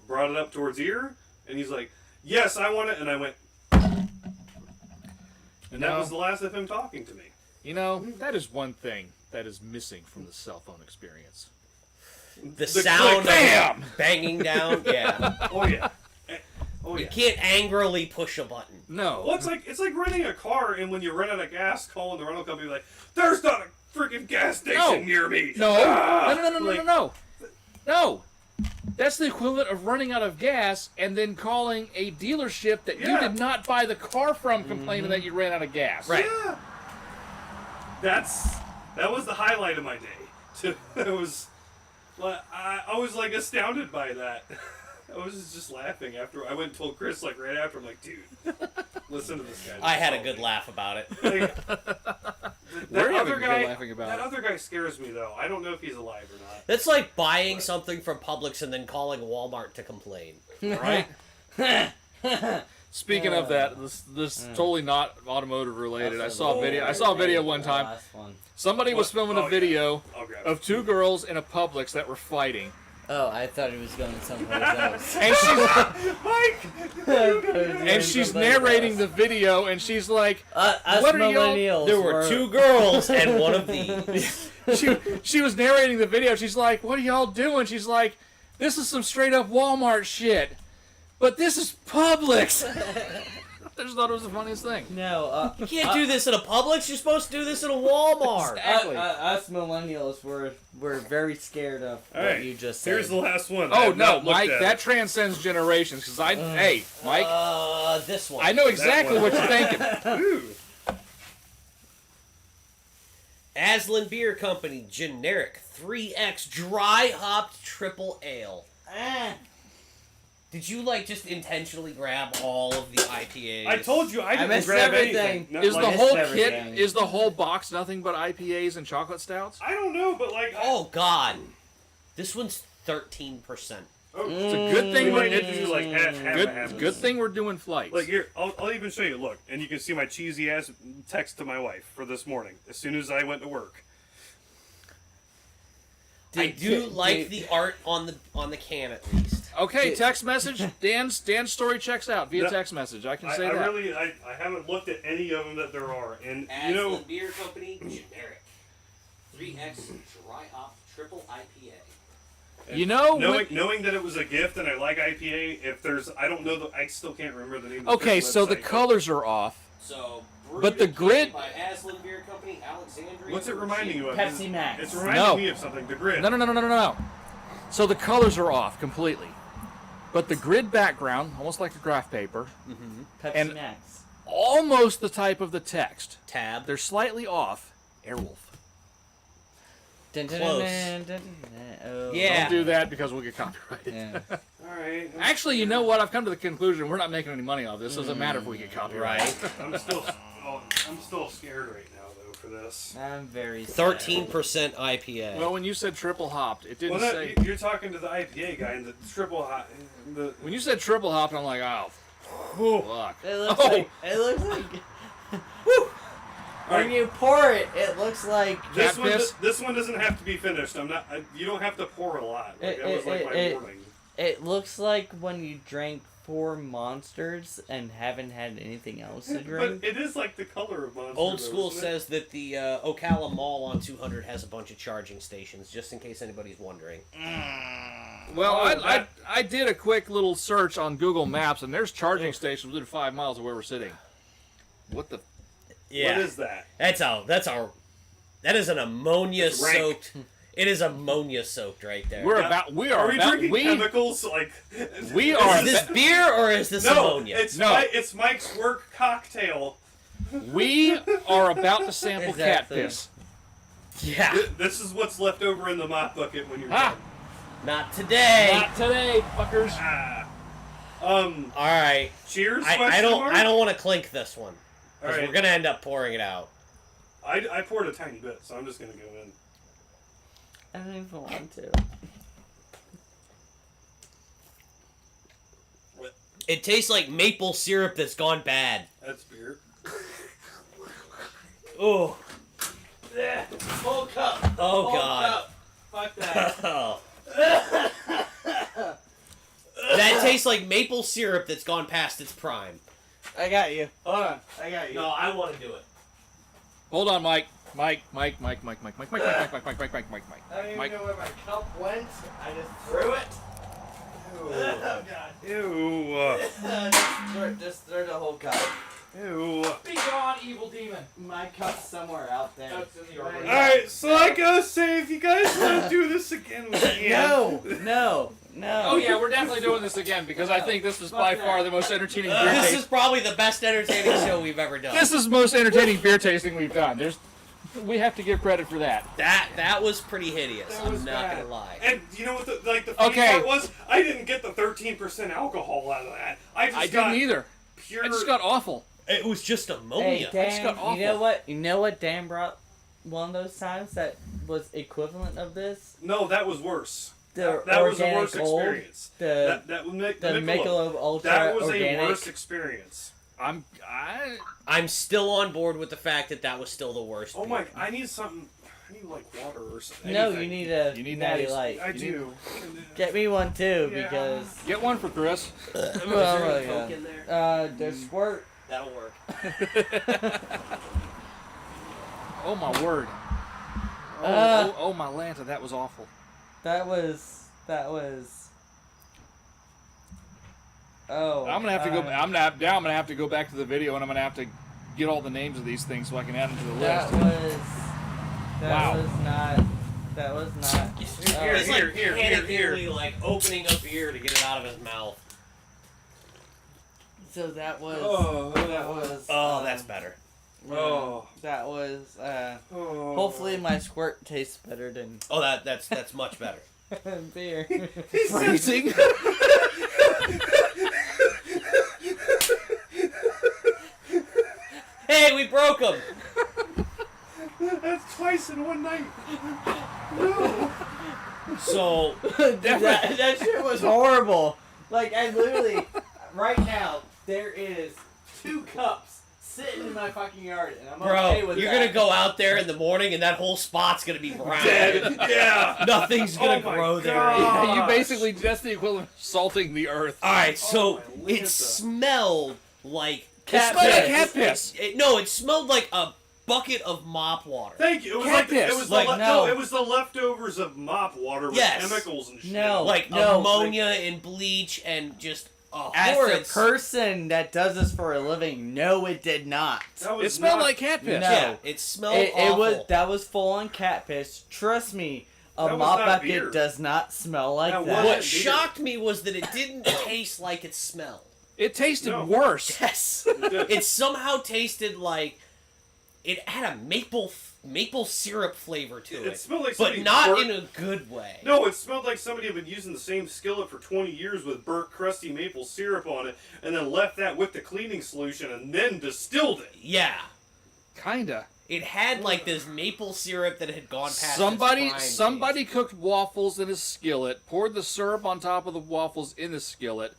brought it up towards ear, and he's like, yes, I want it. And I went, And that was the last of him talking to me.
You know, that is one thing that is missing from the cell phone experience.
The sound
click, bam!
of banging down. Yeah.
Oh yeah. Oh
You
yeah.
can't angrily push a button.
No.
Well, it's like renting a car, and when you run out of gas, calling the rental company like, "There's not a freaking gas station
No.
near me."
No.
Ah!
No. That's the equivalent of running out of gas and then calling a dealership that you
Yeah.
did not buy the car from complaining that you ran out of gas.
Right.
Yeah. That was the highlight of my day. It was, I was like astounded by that. I was just laughing after I went and told Chris like right after. I'm like, dude, listen to this guy.
I had a good laugh about it.
Like,
We're
that
having
other
a good
guy,
laughing about
that
it.
other guy scares me though. I don't know if he's alive or not.
That's like buying something from Publix and then calling Walmart to complain.
Right? Speaking of that, this totally not automotive related. I saw a video one time.
Last one.
Somebody was filming a video
I'll grab
of two girls in a Publix that were fighting.
Oh, I thought he was going someplace else.
And
Mike.
and she's narrating the video, and she's like,
Us
What are y'all-
millennials.
There were 2 girls and one of these.
she was narrating the video. She's like, "What are y'all doing?" She's like, "This is some straight up Walmart shit, but this is Publix." I just thought it was the funniest thing.
No,
You can't do this in a Publix. You're supposed to do this in a Walmart.
Exactly.
us millennials were very scared of
All
what
right,
you just said.
here's the last one. I
Oh
have
no,
not looked
Mike,
at
that
it.
transcends generations. Because hey, Mike,
This one.
I know exactly
one.
what you're thinking.
Ooh.
Aslan Beer Company generic 3X dry hopped triple ale. Did you just intentionally grab all of the IPAs?
I told you I didn't
missed
grab
everything.
anything. No,
Is
like,
the whole
everything.
kit? Is the whole box nothing but IPAs and chocolate stouts?
I don't know, but
Oh God, this one's 13%.
It's a good
we
thing
might
we're
need to do like half and half.
good thing we're doing flights.
Like here, I'll even show you. Look, and you can see my cheesy ass text to my wife for this morning. As soon as I went to work.
I do like the art on the can at least.
Okay, text message. Dan's story checks out via
No,
text message. I can say
I
that.
really I haven't looked at any of them that there are, and
Aslan
you know
Beer Company generic 3X dry hop triple IPA.
You know,
knowing that it was a gift and I like IPA. If there's I don't know I still can't remember the name. Of the
okay, so the
website,
colors are off.
So, brewed
But the
and
grid-
canned by Aslan Beer Company, Alexandria.
What's it reminding you of?
Pepsi Max.
It's reminding
No.
me of something. The grid.
No. So the colors are off completely, but the grid background, almost like a graph paper,
Pepsi
and-
Max.
almost the type of the text.
Tab.
They're slightly off. Airwolf.
Dun, dun,
Close.
dun, dun, dun, dun. Oh.
Yeah.
Don't do that because we'll get copyrighted.
Yeah.
All right.
Actually, you know what? I've come to the conclusion we're not making any money off this. Doesn't matter if we get copyrighted.
I'm still scared right now though for this.
I'm very sad.
13% IPA.
Well, when you said triple hopped, it didn't
Well,
say.
you're talking to the IPA guy and the triple hot. The
When you said triple hopped, I'm like, oh, fuck.
It looks
Oh.
like. It looks like. When you pour it, it looks like.
this
Cat piss?
this one doesn't have to be finished. I'm not. You don't have to pour a lot. Like, that was like my warning.
It looks like when you drank 4 Monsters and haven't had anything else to
But
drink.
it is like the color of Monster.
Old
though,
School
isn't it?
says that the Ocala Mall on 200 has a bunch of charging stations, just in case anybody's wondering.
Well,
Oh,
I did a quick little search on Google Maps, and there's charging stations within 5 miles of where we're sitting. What the?
Yeah,
What is that?
that is an ammonia
It's rank.
soaked. It is ammonia soaked right there.
We are
Are we
about
drinking chemicals? Like
we are
Is this beer or is this
no,
ammonia?
it's Mike's work cocktail.
we are about to sample cat
Exactly.
piss.
Yeah,
This is what's left over in the mop bucket when you're
Ah,
done.
not today.
not today, fuckers.
Ah.
All right,
Cheers.
I
question
don't
mark?
I don't want to clink this one
All
because
right.
we're gonna end up pouring it out.
I poured a tiny bit, so I'm just gonna go in.
I don't even want to.
It tastes like maple syrup that's gone bad.
That's beer.
Oh,
Full cup.
oh
Full
God.
cup. Fuck that.
Oh. That tastes like maple syrup that's gone past its prime.
I got you. Hold on. I got you.
No, I want to do it.
Hold on, Mike. Mike.
I don't even
Mike.
know where my cup went. I just threw it. Oh, God.
Ew.
Just throw the whole cup.
Ew.
Be gone, evil demon.
My cup's somewhere out there.
That's in the order.
Alright, so I gotta say, if you guys want to do this again with Ian.
No.
Oh yeah, we're definitely doing this again because I think this was by far the most entertaining beer
This
tasting.
is probably the best entertaining show we've ever done.
This is the most entertaining beer tasting we've done. We have to give credit for that.
That was pretty hideous.
That was
I'm not
bad.
gonna lie.
And you know what the funny
Okay.
part was? I didn't get the 13% alcohol out of that. I
didn't either.
Pure.
It just got awful.
It was just
Hey,
ammonia.
just got
Dan,
awful.
you know what Dan brought one of those times that was equivalent of this?
No, that was worse.
The
That was a
organic
worse
gold,
experience.
the
That would make
the Michelob Ultra
That was
organic.
a worse experience.
I'm still on board with the fact that was still the worst.
Oh
beer.
my! I need something. I need like water or something.
No,
anything.
you need
Natty
Natty Light.
I do.
Get me one too,
Yeah.
because
Get one for Chris.
Is there
oh
any
my
Coke
God.
in there?
The squirt.
That'll work.
Oh my word.
Uh.
Oh my Lanta, that was awful.
That was. Oh.
I'm gonna have to go. I'm gonna have to go back to the video, and I'm gonna have to get all the names of these things so I can add them to the
That
list.
was. That
Wow.
was not. That was not.
Here,
He's like
here.
panickingly like opening a beer to get it out of his mouth.
So that was.
Oh,
That was.
Oh, that's better.
Oh.
That was.
Oh.
Hopefully my squirt tastes better than
Oh, that's much better.
beer.
Freezing.
Hey, we broke him.
That's twice in one night. No.
So
that shit was horrible. Like, I literally, right now, there is 2 cups sitting in my fucking yard, and I'm okay
Bro,
with
you're
that.
gonna go out there in the morning and that whole spot's gonna be brown.
Dead. Yeah.
Nothing's gonna
Oh my
grow there.
God.
You basically, that's the equivalent of salting the earth.
Alright, so
Oh my
it
Lanta.
smelled like
Cat
Cat
piss.
piss.
Cat piss.
No, it smelled like a bucket of mop water.
Thank you. It was
Cat
like
piss.
it was
Like,
the
no.
it was the leftovers of mop water with
Yes.
chemicals and shit.
No.
Like
No.
ammonia and bleach and just a
As
horrid.
a person that does this for a living, no, it did not.
That was
It smelled
not-
like cat piss.
No.
Yeah, it smelled
It
awful.
was that was full on cat piss. Trust me, a
That was
mop
not
bucket
beer.
does not smell like
That
that.
wasn't
What
beer.
shocked me was that it didn't taste like it smelled.
It tasted
No.
worse.
Yes, it somehow tasted like it had a maple syrup flavor to
It
it,
smelled like
but
somebody
not
burnt-
in a good way.
No, it smelled like somebody had been using the same skillet for 20 years with burnt, crusty maple syrup on it, and then left that with the cleaning solution, and then distilled it.
Yeah,
Kinda.
it had like this maple syrup that had gone past.
Somebody
its prime
somebody cooked waffles in a skillet, poured the syrup on top of the waffles in the skillet,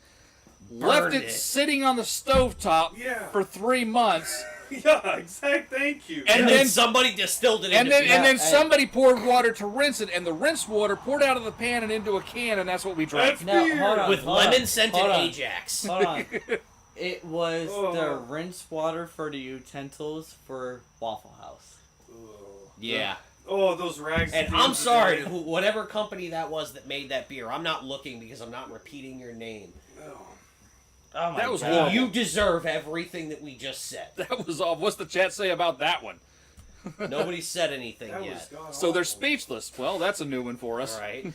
left
Burned
it
it.
sitting on the stovetop
Yeah.
for 3 months,
Yeah, exact. Thank you.
taste. And
And
then
then-
somebody distilled it
and
into
then
beer.
and then
Yeah,
somebody poured water to rinse it, and the rinsed water poured out of the pan and into a can, and that's what we drank.
That's
No,
beer.
hold on.
with lemon scented
hold on.
Ajax.
Hold on. It was the
Oh.
rinse water for the utensils for Waffle House.
Yeah,
Oh, those rags.
and
fumes
I'm
are
sorry,
dead.
whatever company that was that made that beer. I'm not looking because I'm not repeating your name.
Oh.
Oh my
That was
God.
horrible.
You deserve everything that we just said.
That was all. What's the chat say about that one?
Nobody said anything
That was
yet.
god
So they're
awful.
speechless. Well, that's a new one for us.
All right.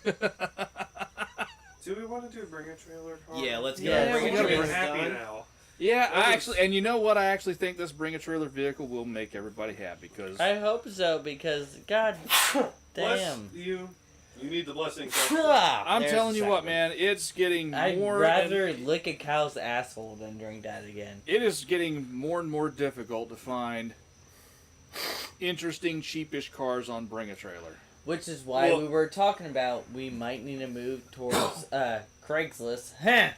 Do we want to do bring a trailer car?
Yeah, let's
Yeah,
go.
we
Bring
gotta
it
We're
bring-
happy
done.
now.
Yeah,
That
I
was-
actually, and you know what? I actually think this bring a trailer vehicle will make everybody happy because
I hope so because God
Bless
damn.
you. You need the blessing.
Ah,
I'm
there's
telling
the
you what,
second
man, it's getting
I'd
more.
rather lick a cow's asshole than drink that again.
It is getting more and more difficult to find interesting, cheapish cars on Bring a Trailer.
Which is why
Well-
we were talking about we might need to move towards Craigslist. Heh.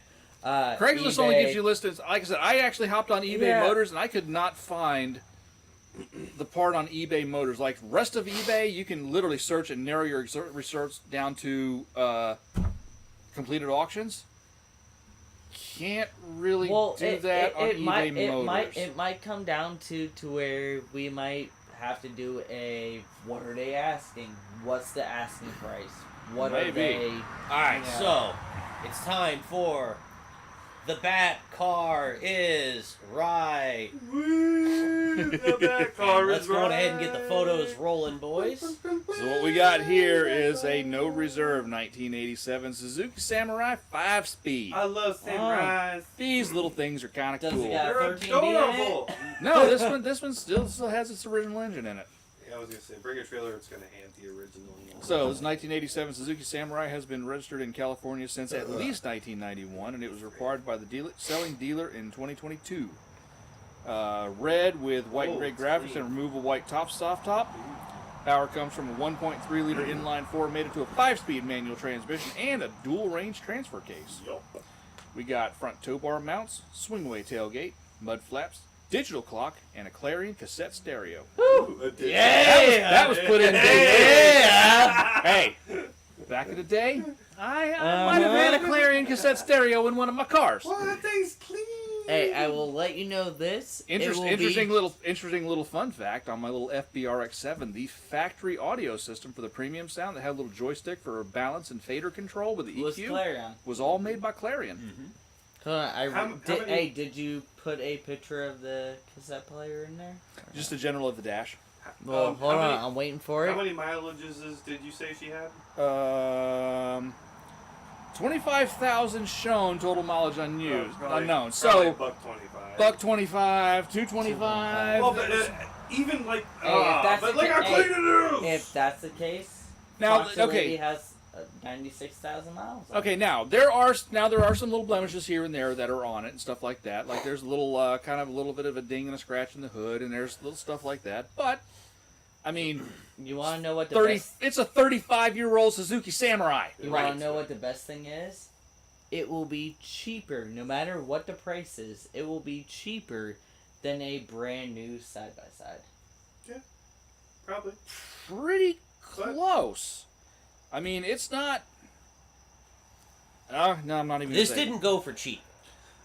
Craigslist only gives you listings. Like I said, I actually hopped on eBay
Yeah.
Motors and I could not find the part on eBay Motors. Like rest of eBay, you can literally search and narrow your research down to completed auctions. can't really
Well,
do that on
it
eBay Motors.
it might come down to where we might have to do a what are they asking? What's the asking price? What are
Maybe.
they?
Alright,
Yeah.
so it's time for the Bat Car is Right.
Woo, the back car
Let's
is
go
right.
ahead and get the photos rolling, boys.
So what we got here is a no reserve 1987 Suzuki Samurai 5-speed.
I love samurais.
These little things are kind of
Does it
cool.
got-
They're
13D in it?
adorable.
No, this one still has its original engine in it.
Yeah, I was gonna say, bring a trailer. It's gonna have the original.
So this 1987 Suzuki Samurai has been registered in California since at least 1991, and it was required by the selling dealer in 2022. Red with white and gray
it's
graphics
clean.
and removable white soft top. Power comes from a 1.3 liter inline four made into a 5-speed manual transmission and a dual range transfer case. We got front tow bar mounts, swing away tailgate, mud flaps, digital clock, and a Clarion cassette stereo. That was put in. Hey, back in the day, I might have had a Clarion cassette stereo in one of my cars.
Well, that thing's clean.
Hey, I will let you know this.
Interesting little fun fact on my little FBRX7. The factory audio system for the premium sound that had a little joystick for balance and fader control with the
was
EQ
Clarion.
was all made by Clarion.
Hold on,
How many-
Hey, did you put a picture of the cassette player in there?
Just a general of the dash.
Well, hold
how
on,
many-
I'm waiting for
How
it.
many mileages did you say she had?
25,000 shown, total mileage unused,
Probably-
unknown.
probably
So
$1.25.
$1.25, $2.25.
Well, but even like,
Hey, if that's
but
the
look how
ca-
clean it is.
If that's the case,
Now,
Foxy Lady
okay.
has 96,000 miles. on it.
Okay, now there are some little blemishes here and there that are on it and stuff like that. Like there's a little kind of a little bit of a ding and a scratch in the hood, and there's little stuff like that. But I mean,
You want to know what the
30.
best?
It's a 35-year-old Suzuki Samurai.
You
Right.
want to know what the best thing is? It will be cheaper, no matter what the price is. It will be cheaper than a brand new side by side.
Probably.
Pretty close. I mean, it's not. No, I'm not even.
This
gonna say it.
didn't go for cheap.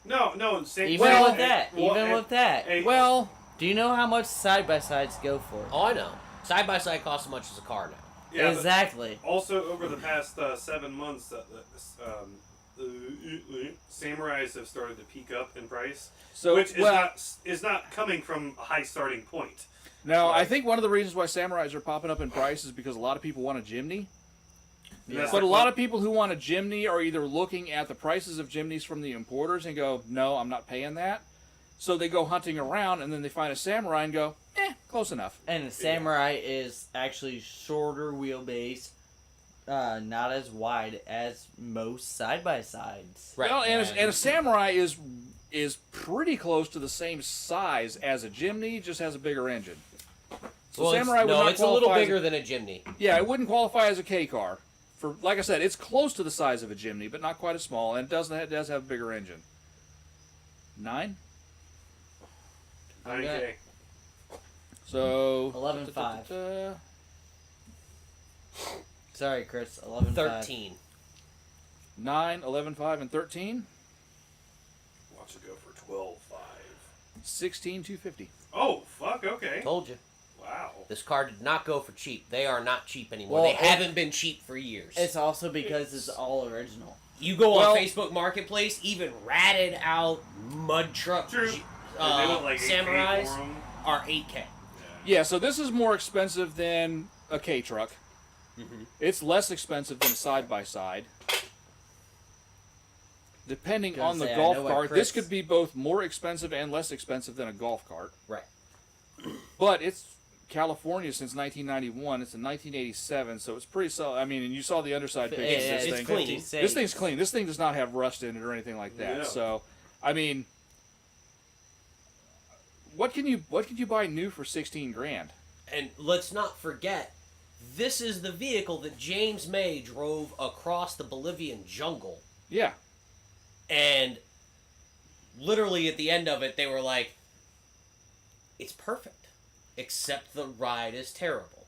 No.
Even
Well,
with that, with that.
Hey,
Well,
Do you know how much side by sides go for?
Oh, I know. Side by side costs as much as a car now.
yeah, but
Exactly.
also over the past 7 months, samurais have started to peak up in price,
so
which
well,
is not coming from a high starting point.
no, I think one of the reasons why Samurais are popping up in price is because a lot of people want a Jimny.
And that's
But a
like
lot
what-
of people who want a Jimny are either looking at the prices of Jimneys from the importers and go, no, I'm not paying that. So they go hunting around and then they find a Samurai and go, close enough.
And the Samurai is actually shorter wheelbase, not as wide as most side by sides.
Right.
Well, and a Samurai is pretty close to the same size as a Jimny, just has a bigger engine. So
Well,
Samurai would not
it's a little
qualify as
bigger than a Jimny.
Yeah, it wouldn't qualify as a K car. For like I said, it's close to the size of a Jimny, but not quite as small, and it does have a bigger engine. 9.
9K.
So
11.5. Sorry, Chris. 11.5.
13.
9, 11.5, and 13.
Watch it go for 12.5.
16,250.
Oh fuck! Okay.
Told you.
Wow.
This car did not go for cheap. They are not cheap anymore.
Well,
they haven't been cheap for years.
It's also because it's all original.
You go
Well-
on Facebook Marketplace, even ratted out mud truck
True.
G-
They want like 8K
Samurais
for 'em.
are 8K.
Yeah, so this is more expensive than a K truck.
Mm-hmm.
It's less expensive than a side by side. Depending
Gonna
on the
say, I
golf
know what
cart, this
Chris-
could be both more expensive and less expensive than a golf cart.
Right.
But it's California since 1991. It's a 1987, so it's pretty solid. I mean, and you saw the underside pictures.
Yeah,
of this
it's
thing.
clean.
56.
This thing's clean. This thing does not have rust in it or anything like that.
Yeah.
So, I mean, what can you buy new for 16 grand?
And let's not forget, this is the vehicle that James May drove across the Bolivian jungle.
Yeah.
And literally at the end of it, they were like, it's perfect, except the ride is terrible.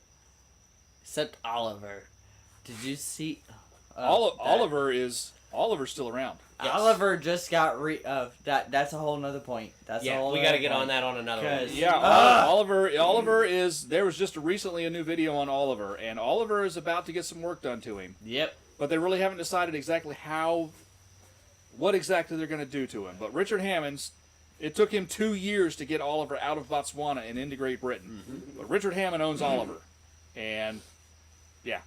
Except Oliver. Did you see?
Oliver's still around.
Yes.
Oliver just got that's a whole nother point. That's a
Yeah,
whole
we got to
nother
get on
point.
that on another one.
'Cause-
Yeah, Oliver is. There was just recently a new video on Oliver, and Oliver is about to get some work done to him.
Yep.
But they really haven't decided exactly what exactly they're going to do to him. But Richard Hammond's, it took him 2 years to get Oliver out of Botswana and into Great Britain.
Mm-hmm.
But Richard Hammond owns Oliver, and yeah.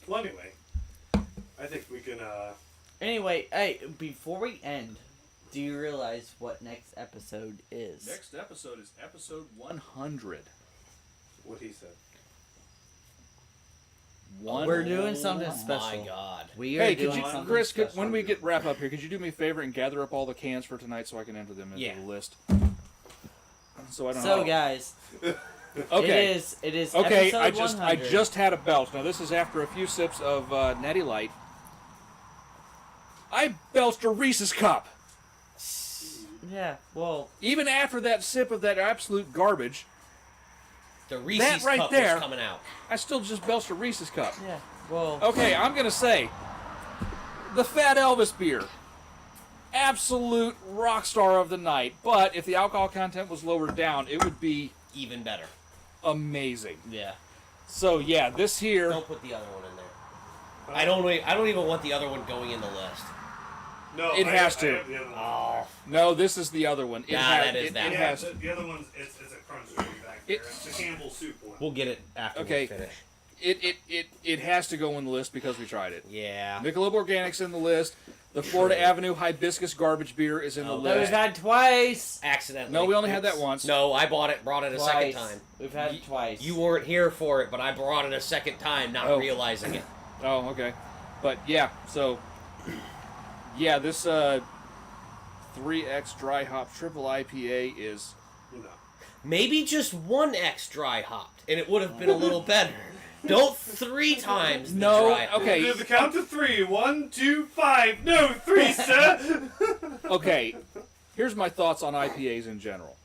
Well, anyway, I think we can.
Anyway, hey, before we end, do you realize what next episode is?
Next episode is episode 100.
What he said.
We're doing something
Oh
special.
my God.
We are
Hey,
doing something
Chris,
special.
when we get wrap up here, could you do me a favor and gather up all the cans for tonight so I can enter them into
Yeah.
the list? So I don't
So
know.
guys,
Okay.
it is
Okay,
episode
I
100.
just had a belch. Now this is after a few sips of Natty Light. I belched a Reese's cup.
Yeah, well,
Even after that sip of that absolute garbage,
The Reese's
right
cup
there-
was coming out.
I still just belched a Reese's cup.
yeah, well.
Okay, I'm gonna say the Fat Elvis beer, absolute rock star of the night. But if the alcohol content was lowered down, it would be
Even better.
amazing.
Yeah.
So yeah, this here.
Don't put the other one in there. I don't even want the other one going in the list.
No,
It has to.
I have the other one.
Oh.
No, this is the other one. It
Nah,
has-
that is that
It
Yeah,
has.
the other one's it's a crunch food back there.
It-
It's the Campbell soup one.
We'll get it after
Okay.
we finish.
It has to go in the list because we tried it.
Yeah.
Michelob Organic's in the list. The Florida Avenue Hibiscus Garbage Beer is in the
Okay.
That we've
list.
had twice.
Accidentally.
No, we only had that once.
No, I brought it a second
Twice.
time.
We've had it twice.
You weren't here for it, but I brought it a second time, not
Oh.
realizing it.
Oh, okay. But yeah, so yeah, this 3X dry hop triple IPA is
No.
Maybe just 1X dry hopped, and it would have been a little better. Don't 3 times the
No,
dry hop.
okay.
Do the count to 3. 1, 2, 5. No, 3, sir.
okay. Here's my thoughts on IPAs in general.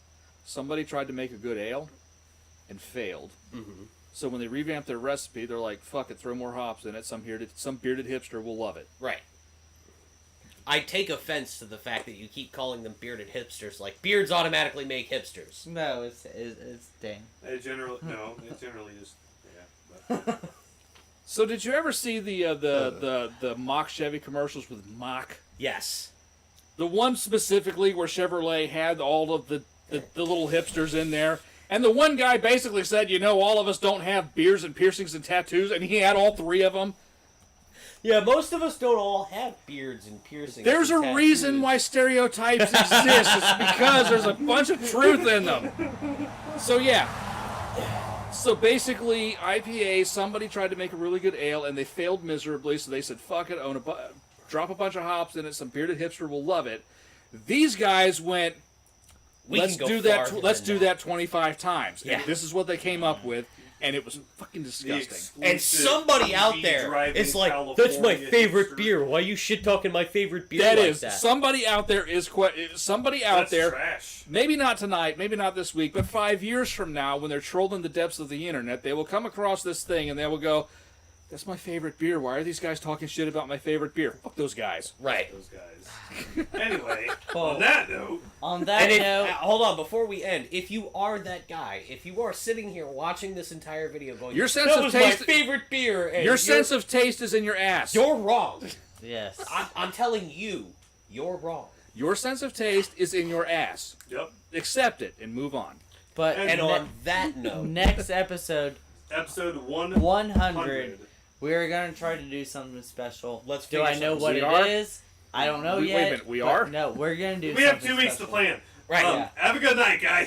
Somebody tried to make a good ale and failed.
Mm-hmm.
So when they revamped their recipe, they're like, "Fuck it, throw more hops in it. Some bearded hipster will love it."
Right. I take offense to the fact that you keep calling them bearded hipsters. Like, beards automatically make hipsters.
No, it's Dan.
It generally is. Yeah. But,
So did you ever see the mock Chevy commercials with mock?
Yes.
The one specifically where Chevrolet had all of the little hipsters in there. And the one guy basically said, all of us don't have beards and piercings and tattoos, and he had all 3 of them.
Yeah, most of us don't all have beards and piercings.
There's a
and
reason
tattoos.
why stereotypes exist. It's because there's a bunch of truth in them. So yeah. So basically, IPA, somebody tried to make a really good ale, and they failed miserably, so they said, fuck it, drop a bunch of hops in it, some bearded hipster will love it. These guys went,
We
let's
can go
do that.
farther
Let's
than
do that 25 times.
Yeah.
And this is what they came up with, and it was fucking disgusting.
And somebody out there is like, "That's my favorite beer. Why you shit talking my favorite beer
That
like
is
that?"
somebody out there is somebody out
That's
there.
trash.
Maybe not tonight, maybe not this week, but 5 years from now, when they're trolling the depths of the internet, they will come across this thing and they will go, "That's my favorite beer. Why are these guys talking shit about my favorite beer? Fuck those guys."
Right.
Those guys. Anyway,
Oh.
on that note,
On that
And if,
note,
hold on, before we end, if you are that guy, if you are sitting here watching this entire video going,
Your sense
"That
of
was
taste-
my favorite beer," and
Your sense of taste is in your ass.
you're wrong.
yes.
I'm telling you, you're wrong.
Your sense of taste is in your ass.
yep.
Accept it and move on.
But
And
And
ne-
on that note,
next episode,
Episode 100.
100, we are going to try to do something special.
Let's
Do I
figure
know
something.
what
We
it
are?
is? I don't know
Wait a
yet.
minute, we
but
are?
No, we're going to do
We have
something
2 weeks to
special.
plan.
Right.
Yeah.
Have a good night, guys.